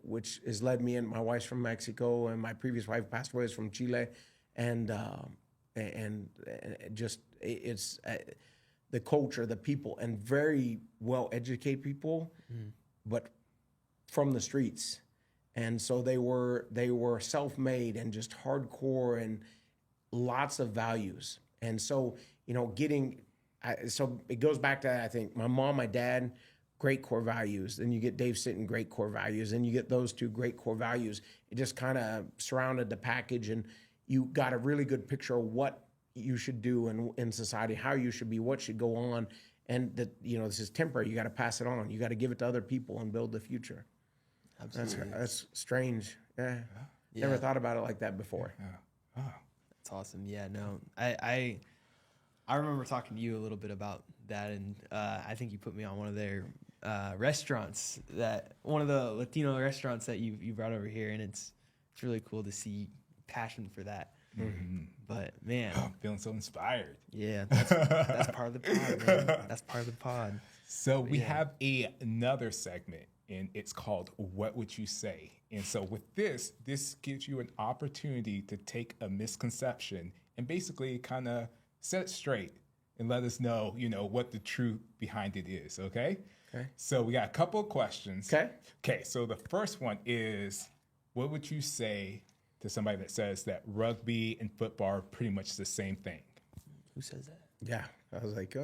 which has led me, and my wife's from Mexico and my previous wife passed away, is from Chile. And just, it's the culture, the people, and very well-educated people, but from the streets. And so they were self-made and just hardcore and lots of values. And so, so it goes back to, I think, my mom, my dad, great core values. Then you get Dave Sitton, great core values. Then you get those two great core values. It just kind of surrounded the package, and you got a really good picture of what you should do in society, how you should be, what should go on. And that, this is temporary. You got to pass it on. You got to give it to other people and build the future. Absolutely. That's strange. Yeah. Never thought about it like that before. Yeah. Oh. That's awesome. Yeah, no, I remember talking to you a little bit about that, and I think you put me on one of their restaurants, one of the Latino restaurants that you brought over here, and it's really cool to see passion for that. Mm-hmm. But man, I'm feeling so inspired. Yeah, that's part of the pod, man. That's part of the pod. So we have another segment, and it's called What Would You Say? And so with this gives you an opportunity to take a misconception and basically kind of set it straight and let us know, what the truth behind it is, okay? Okay. So we got a couple of questions. Okay. Okay, so the first one is, what would you say to somebody that says that rugby and football are pretty much the same thing? Who says that? Yeah. I was like,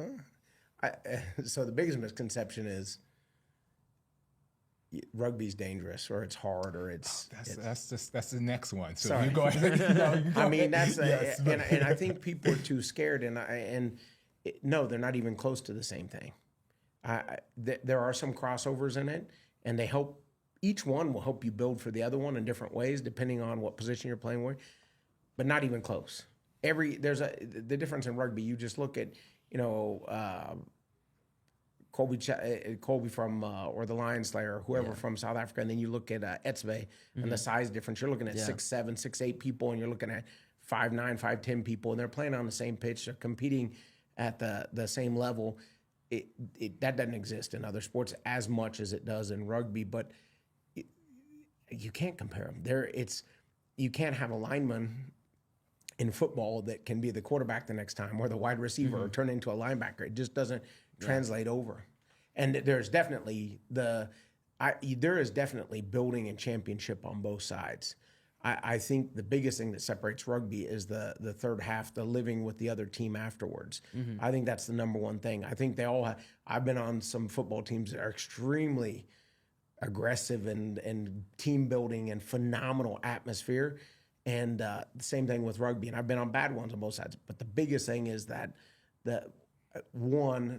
so the biggest misconception is rugby's dangerous, or it's hard, or it's. That's the next one. So sorry. you go ahead. I mean, that's and I think people are too scared, no, they're not even close to the same thing. There are some crossovers in it, and they help. Each one will help you build for the other one in different ways, depending on what position you're playing with, but not even close. The difference in rugby. You just look at Colby from or the Lion Slayer, whoever from South Africa, and then you look at Etzve and the size difference. You're looking at 6'7", 6'8" people, and you're looking at 5'9", 5'10" people, and they're playing on the same pitch, they're competing at the same level. That doesn't exist in other sports as much as it does in rugby, but you can't compare them. You can't have a lineman in football that can be the quarterback the next time, or the wide receiver, or turn into a linebacker. It just doesn't translate over. And there's definitely there is definitely building and championship on both sides. I think the biggest thing that separates rugby is the third half, the living with the other team afterwards. I think that's the number one thing. I think they all I've been on some football teams that are extremely aggressive and team building and phenomenal atmosphere. And the same thing with rugby. And I've been on bad ones on both sides. But the biggest thing is that the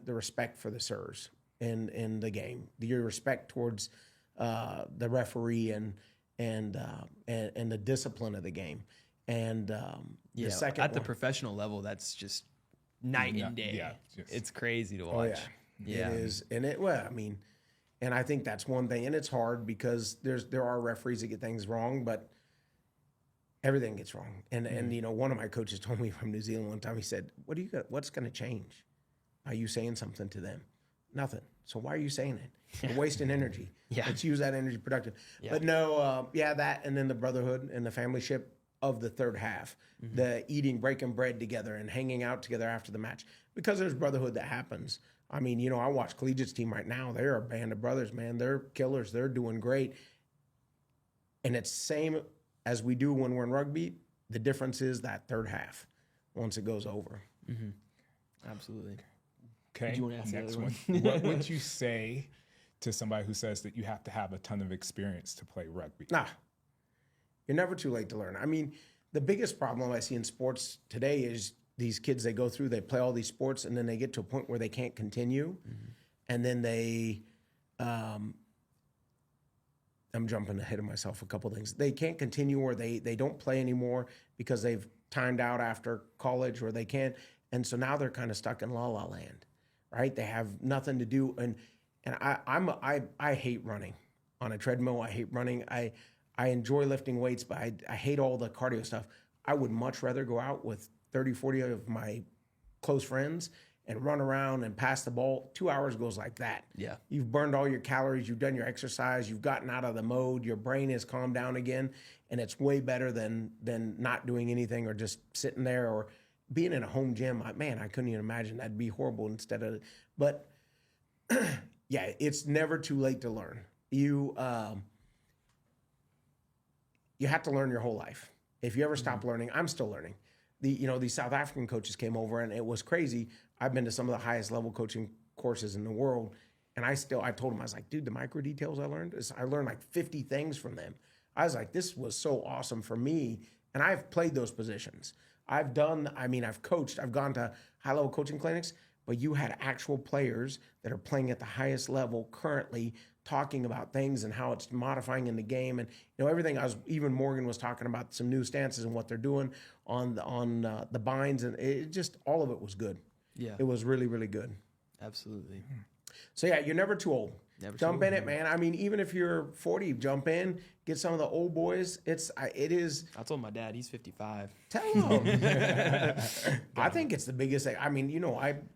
respect for the sirs in the game, your respect towards the referee and the discipline of the game. And the second at the professional level, that's just night and day. Yeah, it's crazy to watch. It is. And I think that's one thing. And it's hard because there are referees that get things wrong, but everything gets wrong. And one of my coaches told me from New Zealand one time, he said, what's going to change? Are you saying something to them? Nothing. So why are you saying it? You're wasting energy. Let's use that energy productive. But no, that, and then the brotherhood and the familyship of the third half, the eating, breaking bread together and hanging out together after the match, because there's brotherhood that happens. I mean, you know, I watch collegiate's team right now. They're a band of brothers, man. They're killers. They're doing great. And it's same as we do when we're in rugby. The difference is that third half once it goes over. Absolutely. Okay, Do you want to ask the next other one. What would you say to somebody who says that you have to have a ton of experience to play rugby? Nah, you're never too late to learn. I mean, the biggest problem I see in sports today is these kids, they go through, they play all these sports, and then they get to a point where they can't continue. And then they, I'm jumping ahead of myself a couple things. They can't continue, or they don't play anymore because they've timed out after college, or they can't. And so now they're kind of stuck in la la land, right? They have nothing to do. And I hate running on a treadmill. I hate running. I enjoy lifting weights, but I hate all the cardio stuff. I would much rather go out with 30, 40 of my close friends and run around and pass the ball. 2 hours goes like that. Yeah. You've burned all your calories. You've done your exercise. You've gotten out of the mode. Your brain has calmed down again. And it's way better than not doing anything or just sitting there or being in a home gym. Man, I couldn't even imagine. That'd be horrible instead of, but yeah, it's never too late to learn. You have to learn your whole life. If you ever stop learning, I'm still learning. These South African coaches came over, and it was crazy. I've been to some of the highest level coaching courses in the world, and I told them, I was like, dude, the micro details I learned like 50 things from them. I was like, this was so awesome for me, and I've played those positions. I've coached, I've gone to high level coaching clinics, but you had actual players that are playing at the highest level currently talking about things and how it's modifying in the game, and everything. Even Morgan was talking about some new stances and what they're doing on the binds, and it just, all of it was good. Yeah, it was really, really good. Absolutely. So yeah, you're never too old. Jump in it, man. I mean, even if you're 40, jump in, get some of the old boys. It is. I told my dad he's 55. Tell him. I think it's the biggest thing. I mean,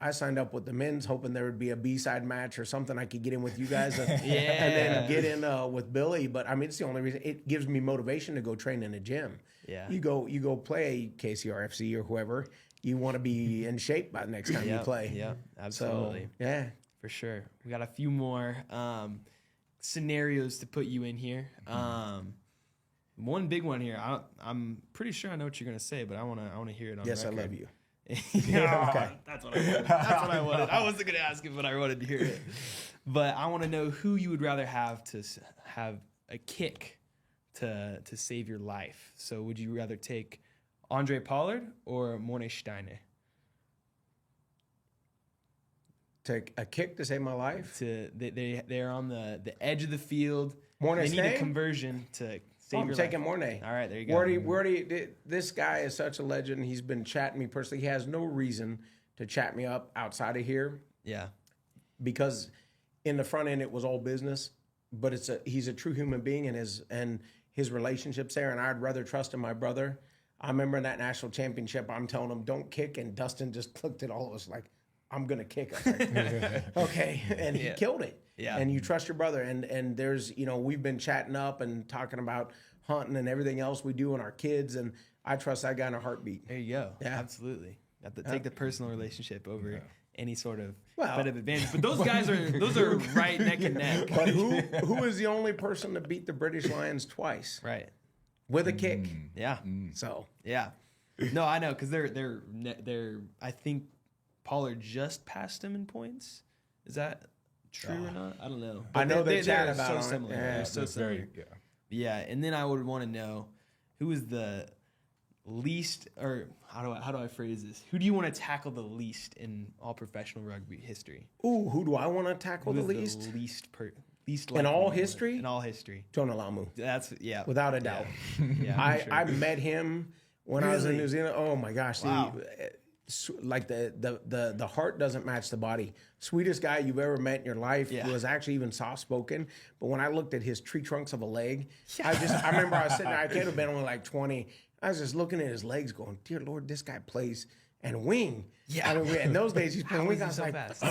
I signed up with the men's hoping there would be a B-side match or something I could get in with you guys and then get in with Billy. But I mean, it's the only reason. It gives me motivation to go train in a gym. Yeah. You go play KCRFC or whoever. You want to be in shape by the next time you play. Yeah, absolutely. So, yeah. For sure. We got a few more scenarios to put you in here. One big one here. I'm pretty sure I know what you're gonna say, but I wanna hear it on Yes, record. I love you. Okay. That's what I wanted. That's what I wanted. I wasn't gonna ask it, but I wanted to hear it. But I want to know who you would rather have to have a kick to save your life. So would you rather take Andre Pollard or Morne Steiner? Take a kick to save my life? They're on the edge of the field. Morne They Steiner? need a conversion to save your I'm life. taking Morne. All right, there you go. This guy is such a legend. He's been chatting me personally. He has no reason to chat me up outside of here. Yeah. Because in the front end, it was all business. But he's a true human being, and his relationship's there, and I'd rather trust in my brother. I remember in that national championship, I'm telling him, don't kick, and Dustin just looked at all of us like, I'm going to kick him. Okay. And he killed it. Yeah. And you trust your brother. And there's, we've been chatting up and talking about hunting and everything else we do and our kids. And I trust that guy in a heartbeat. There you go. Yeah. Absolutely. You have to take the personal relationship over any sort of Well- bit of advantage. But those guys are right neck and neck. But who is the only person to beat the British Lions twice? Right. With a kick. Yeah. So. Yeah. No, I know, because they're I think Pollard just passed him in points. Is that true or not? I don't know. I know they chat they're about so it. similar. Yeah, They're so similar. Yeah, and then I would want to know who is the least, or how do I phrase this? Who do you want to tackle the least in all professional rugby history? Ooh, who do I want to tackle the Who is least? the least In likely all to do it? history? In all history. Jonah Lamu. That's Without a doubt. Yeah, I met him when I was in New Zealand. Oh my gosh. Wow. Like the heart doesn't match the body. Sweetest guy you've ever met in your life. Yeah. Was actually even soft spoken. But when I looked at his tree trunks of a leg, I remember I was sitting there, I could have been only like 20. I was just looking at his legs going, dear Lord, this guy plays and wing. Yeah. I mean, in those days he's playing wing. I was so like, fast?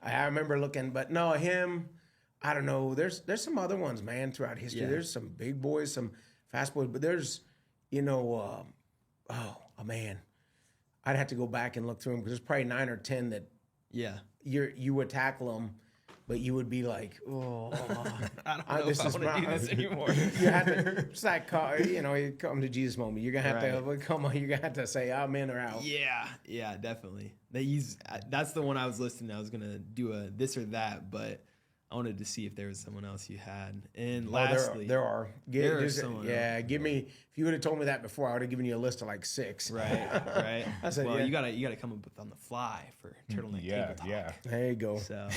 I remember looking, but no, him, I don't know. There's some other ones, man, throughout history. Yeah. There's some big boys, some fast boys, but there's you know, oh man, I'd have to go back and look through them because there's probably 9 or 10 that you would tackle them, but you would be like, oh, I don't know if I want to do this anymore. You have to, it's like, you know, you come to Jesus moment. You're gonna have to come on. You're gonna have to say, I'm in or out. Yeah, definitely. That's the one I was listening. I was gonna do a this or that, but I wanted to see if there was someone else you had. And lastly, there are. There is someone else. Give me. If you would have told me that before, I would have given you a list of like 6. Right. I said, well, you gotta come up with on the fly for Turtleneck Tabletalk. Yeah. There you go. So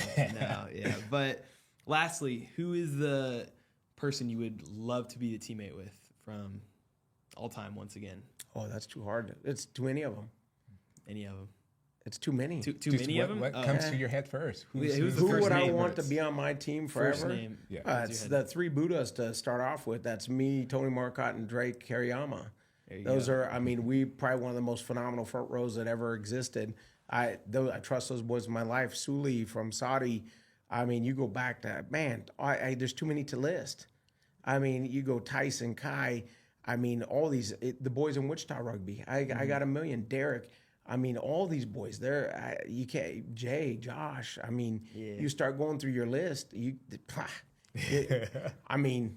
But lastly, who is the person you would love to be a teammate with from all time? Once again. Oh, that's too hard. It's too many of them. Any of them. It's too many. Too many of them? What comes to your head first? Who's the Who first would I name? want to be on my team forever? First name. Yeah. It's the 3 Buddhas to start off with. That's me, Tony Marcotte, and Drake Kariyama. Those are, I mean, we probably one of the most phenomenal front rows that ever existed. I trust those boys in my life. Sully from Saudi. I mean, you go back to, man, there's too many to list. I mean, you go Tyson, Kai. I mean, all these, the boys in Wichita Rugby. I got a million. Derek. I mean, all these boys, you can't, Jay, Josh, I mean, you start going through your list, I mean,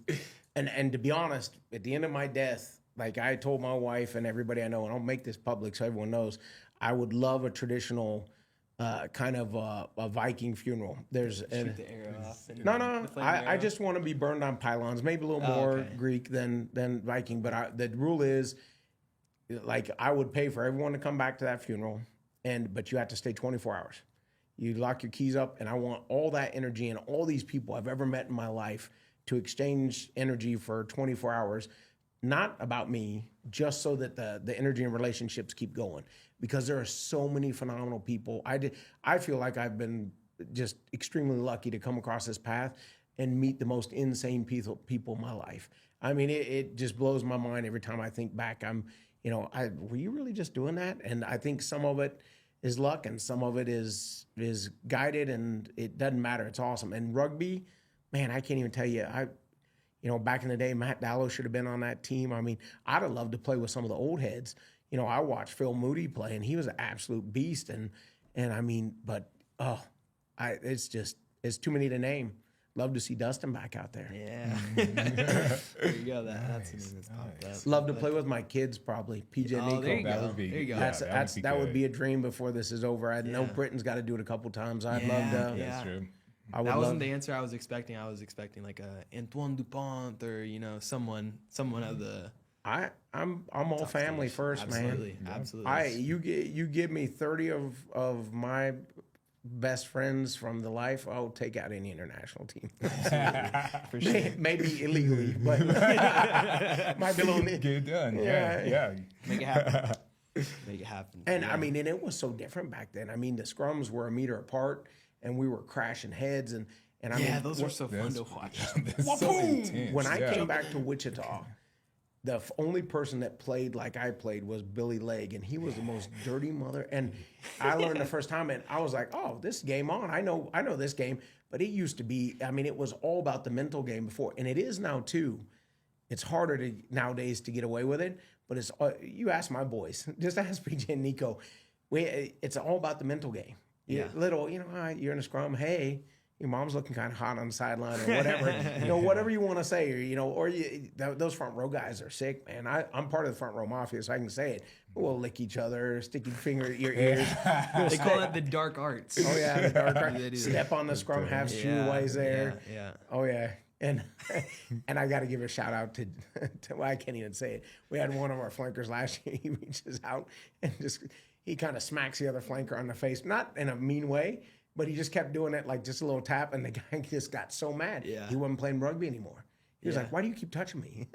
and to be honest, at the end of my death, like I told my wife and everybody I know, and I'll make this public so everyone knows, I would love a traditional kind of a Viking funeral. There's Shoot the arrow off. No. I just want to be burned on pylons, maybe a little more Greek than Viking, but the rule is, like I would pay for everyone to come back to that funeral, but you have to stay 24 hours. You lock your keys up, and I want all that energy and all these people I've ever met in my life to exchange energy for 24 hours, not about me, just so that the energy and relationships keep going. Because there are so many phenomenal people. I feel like I've been just extremely lucky to come across this path and meet the most insane people in my life. I mean, it just blows my mind every time I think back. Were you really just doing that? And I think some of it is luck and some of it is guided, and it doesn't matter. It's awesome. And rugby, man, I can't even tell you. Back in the day, Matt Dallow should have been on that team. I mean, I'd have loved to play with some of the old heads. I watched Phil Moody play, and he was an absolute beast. And I mean, but it's too many to name. Love to see Dustin back out there. Yeah. There you go. That's something that's popped up. Love to play with my kids, probably. PJ and Nico. There you That go. would be, There you go. That would be a dream before this is over. I know Britain's got to do it a couple times. I'd love to. That's true. That wasn't the answer I was expecting. I was expecting like a Antoine Dupont or someone of the. I'm all family first, Absolutely. man. Absolutely. You give me 30 of my best friends from the life, I'll take out any international team. For sure. Maybe illegally, but might Get it done. Yeah. Make it happen. Make it happen. And I mean, and it was so different back then. I mean, the scrums were a meter apart, and we were crashing heads, and I mean, those were so fun to watch. So intense. When I came back to Wichita, the only person that played like I played was Billy Legg, and he was the most dirty mother. And I learned the first time, and I was like, "Oh, this game on! I know this game." But it used to be. I mean, it was all about the mental game before, and it is now too. It's harder nowadays to get away with it, but it's. You ask my boys, just ask PJ and Nico. It's all about the mental game. You're in a scrum. Hey. Your mom's looking kind of hot on the sideline or whatever, whatever you want to say, or those front row guys are sick, man. I'm part of the front row mafia, so I can say it. We'll lick each other, stick your finger at your ears. They call it the dark arts. Oh yeah, the dark arts. Step on the scrum, have shoeways there. Yeah. Oh yeah, and I got to give a shout out to I can't even say it. We had one of our flankers last year. He reaches out and he kind of smacks the other flanker on the face, not in a mean way. But he just kept doing it like just a little tap, and the guy just got so mad. Yeah. He wasn't playing rugby anymore. He was like, "Why do you keep touching me?"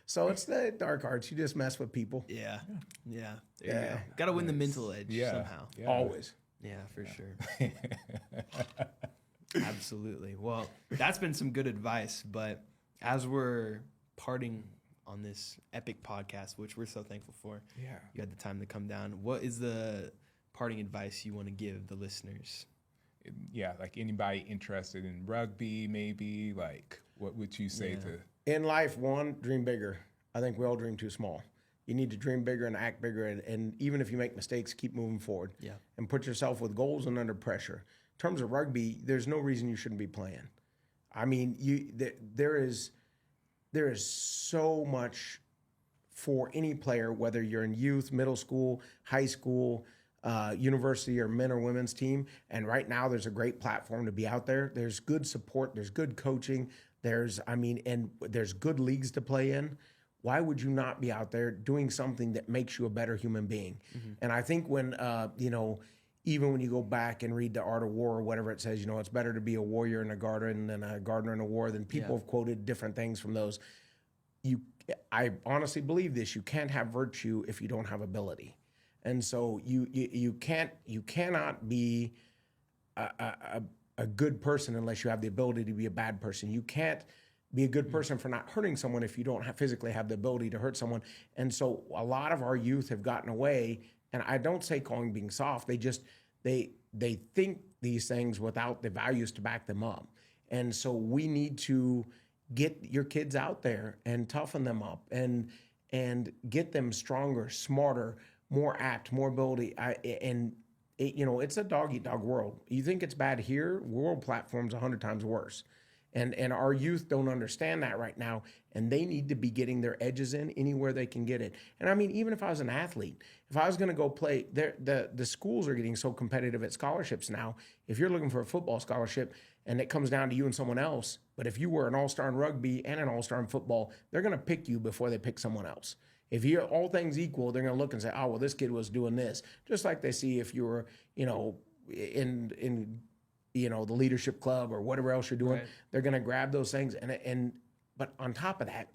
So it's the dark arts. You just mess with people. Yeah. There you go. Got to win the mental edge somehow. Yeah. Always. Yeah, for sure. Absolutely. Well, that's been some good advice. But as we're parting on this epic podcast, which we're so thankful for, you had the time to come down. What is the parting advice you want to give the listeners? Yeah, like anybody interested in rugby, maybe, like what would you say to? In life, one, dream bigger. I think we all dream too small. You need to dream bigger and act bigger. And even if you make mistakes, keep moving forward. Yeah. And put yourself with goals and under pressure. In terms of rugby, there's no reason you shouldn't be playing. I mean, there is so much for any player, whether you're in youth, middle school, high school, university, or men or women's team. And right now there's a great platform to be out there. There's good support. There's good coaching. And there's good leagues to play in. Why would you not be out there doing something that makes you a better human being? Mm-hmm. And I think when, even when you go back and read The Art of War or whatever it says, it's better to be a warrior and a gardener than a gardener in a war. Then people have quoted different things from those. I honestly believe this. You can't have virtue if you don't have ability. And so you cannot be a good person unless you have the ability to be a bad person. You can't be a good person for not hurting someone if you don't physically have the ability to hurt someone. And so a lot of our youth have gotten away, and I don't say calling being soft. They think these things without the values to back them up. And so we need to get your kids out there and toughen them up and get them stronger, smarter, more apt, more ability. It's a dog-eat-dog world. You think it's bad here, world platform's 100 times worse. And our youth don't understand that right now, and they need to be getting their edges in anywhere they can get it. And I mean, even if I was an athlete, if I was going to go play, the schools are getting so competitive at scholarships now. If you're looking for a football scholarship and it comes down to you and someone else, but if you were an all-star in rugby and an all-star in football, they're going to pick you before they pick someone else. If you're all things equal, they're going to look and say, oh, well, this kid was doing this. Just like they see if you were, in the leadership club or whatever else you're doing, they're going to grab those things. But on top of that,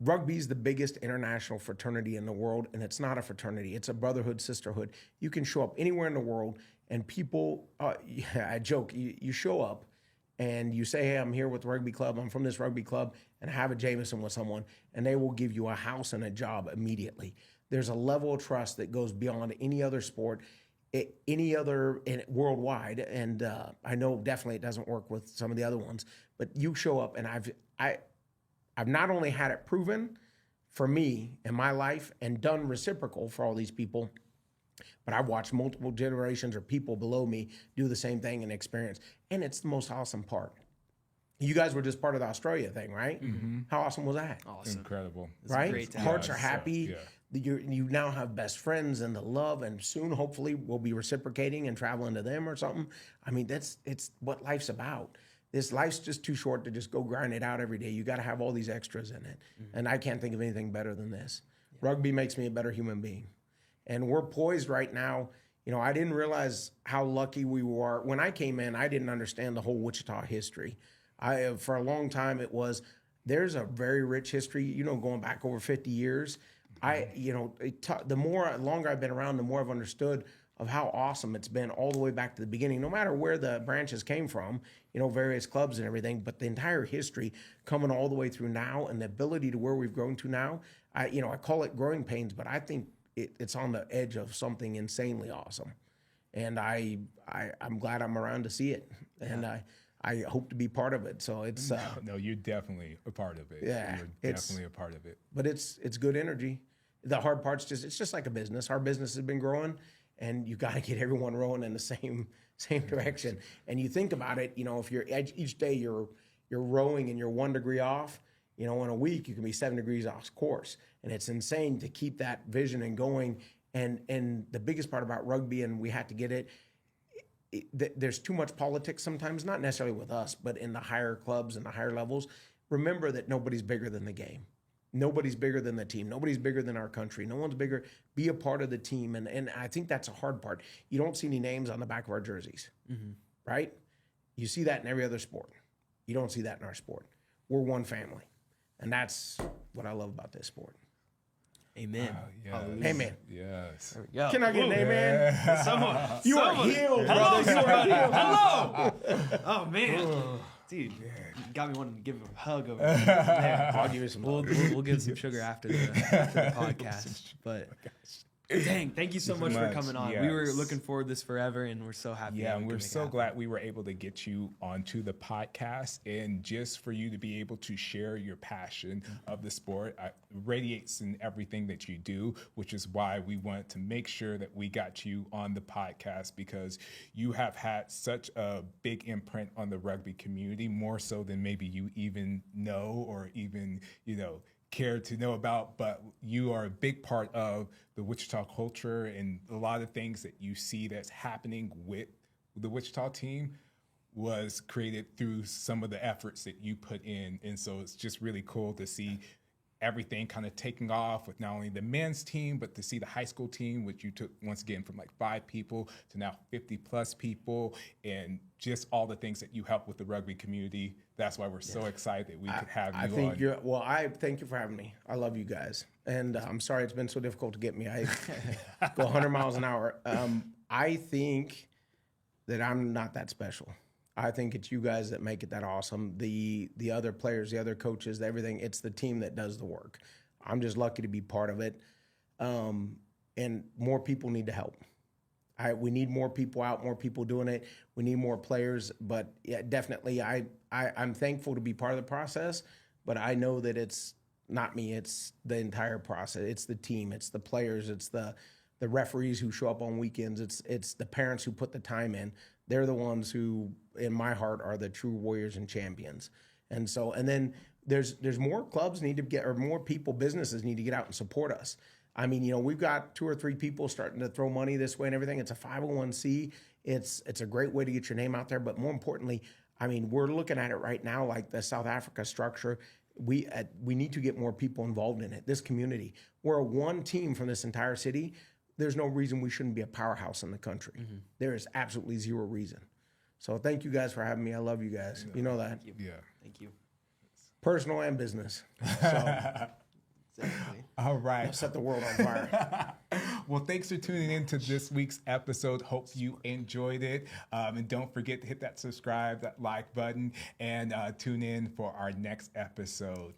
rugby's the biggest international fraternity in the world, and it's not a fraternity. It's a brotherhood, sisterhood. You can show up anywhere in the world, and people, I joke, you show up, and you say, hey, I'm here with the rugby club. I'm from this rugby club, and have a Jameson with someone, and they will give you a house and a job immediately. There's a level of trust that goes beyond any other sport, any other worldwide. And I know definitely it doesn't work with some of the other ones, but you show up, and I've not only had it proven for me in my life and done reciprocal for all these people, but I've watched multiple generations or people below me do the same thing and experience. And it's the most awesome part. You guys were just part of the Australia thing, right? Mm-hmm. How awesome was that? Awesome. Incredible. Right? Great time. Hearts are happy. You now have best friends and the love, and soon, hopefully, we'll be reciprocating and traveling to them or something. I mean, it's what life's about. This life's just too short to just go grind it out every day. You got to have all these extras in it. Mm-hmm. And I can't think of anything better than this. Yeah. Rugby makes me a better human being. And we're poised right now. I didn't realize how lucky we were. When I came in, I didn't understand the whole Wichita history. For a long time, there's a very rich history, going back over 50 years. The longer I've been around, the more I've understood of how awesome it's been all the way back to the beginning, no matter where the branches came from, various clubs and everything, but the entire history coming all the way through now and the ability to where we've grown to now. I call it growing pains, but I think it's on the edge of something insanely awesome. And I'm glad I'm around to see it. And I hope to be part of it. So it's no, you're definitely a part of it. Yeah, you're definitely a part of it. But it's good energy. The hard part's it's just like a business. Our business has been growing, and you got to get everyone rowing in the same direction. And you think about it, if you're each day you're rowing and you're 1 degree off, in a week you can be 7 degrees off course, and it's insane to keep that vision and going. And the biggest part about rugby, and we had to get it. There's too much politics sometimes, not necessarily with us, but in the higher clubs and the higher levels. Remember that nobody's bigger than the game. Nobody's bigger than the team. Nobody's bigger than our country. No one's bigger. Be a part of the team. And I think that's a hard part. You don't see any names on the back of our jerseys, right? You see that in every other sport. You don't see that in our sport. We're one family. And that's what I love about this sport. Amen. Yes. Amen. Yes. Can I get an amen? Someone. You are healed, Hello, brother. You are healed. Hello. Oh, man. Dude, you got me wanting to give him a hug over there. I'll give you some. We'll give some sugar after the podcast. But Dang, thank you so much for coming on. We were Yes. looking forward to this forever, and we're so happy. Yeah, that and we we're could make it so happen. glad we were able to get you onto the podcast, and just for you to be able to share your passion of the sport radiates in everything that you do, which is why we wanted to make sure that we got you on the podcast, because you have had such a big imprint on the rugby community, more so than maybe you even know or even, care to know about, but you are a big part of the Wichita culture, and a lot of things that you see that's happening with the Wichita team was created through some of the efforts that you put in. And so it's just really cool to see everything kind of taking off with not only the men's team, but to see the high school team, which you took once again from like 5 people to now 50 plus people, and just all the things that you help with the rugby community. That's why we're so excited that we could have you on. I thank you for having me. I love you guys. And I'm sorry it's been so difficult to get me. I go 100 miles an hour. I think that I'm not that special. I think it's you guys that make it that awesome. The other players, the other coaches, everything, it's the team that does the work. I'm just lucky to be part of it. And more people need to help. We need more people out, more people doing it. We need more players. But yeah, definitely, I'm thankful to be part of the process, but I know that it's not me. It's the entire process. It's the team. It's the players. It's the referees who show up on weekends. It's the parents who put the time in. They're the ones who, in my heart, are the true warriors and champions. And then there's more clubs need to get, or more people, businesses need to get out and support us. I mean, we've got 2 or 3 people starting to throw money this way and everything. It's a 501c. It's a great way to get your name out there. But more importantly, I mean, we're looking at it right now like the South Africa structure. We need to get more people involved in it. This community, we're a one team from this entire city. There's no reason we shouldn't be a powerhouse in the country. Mm-hmm. There is absolutely zero reason. So thank you guys for having me. I love you guys. You know that. Thank you. Yeah. Thank you. Personal and business. So. Exactly. All right. I'll set the world on fire. Well, thanks for tuning in to this week's episode. Hope you enjoyed it. And don't forget to hit that subscribe, that like button, and tune in for our next episode.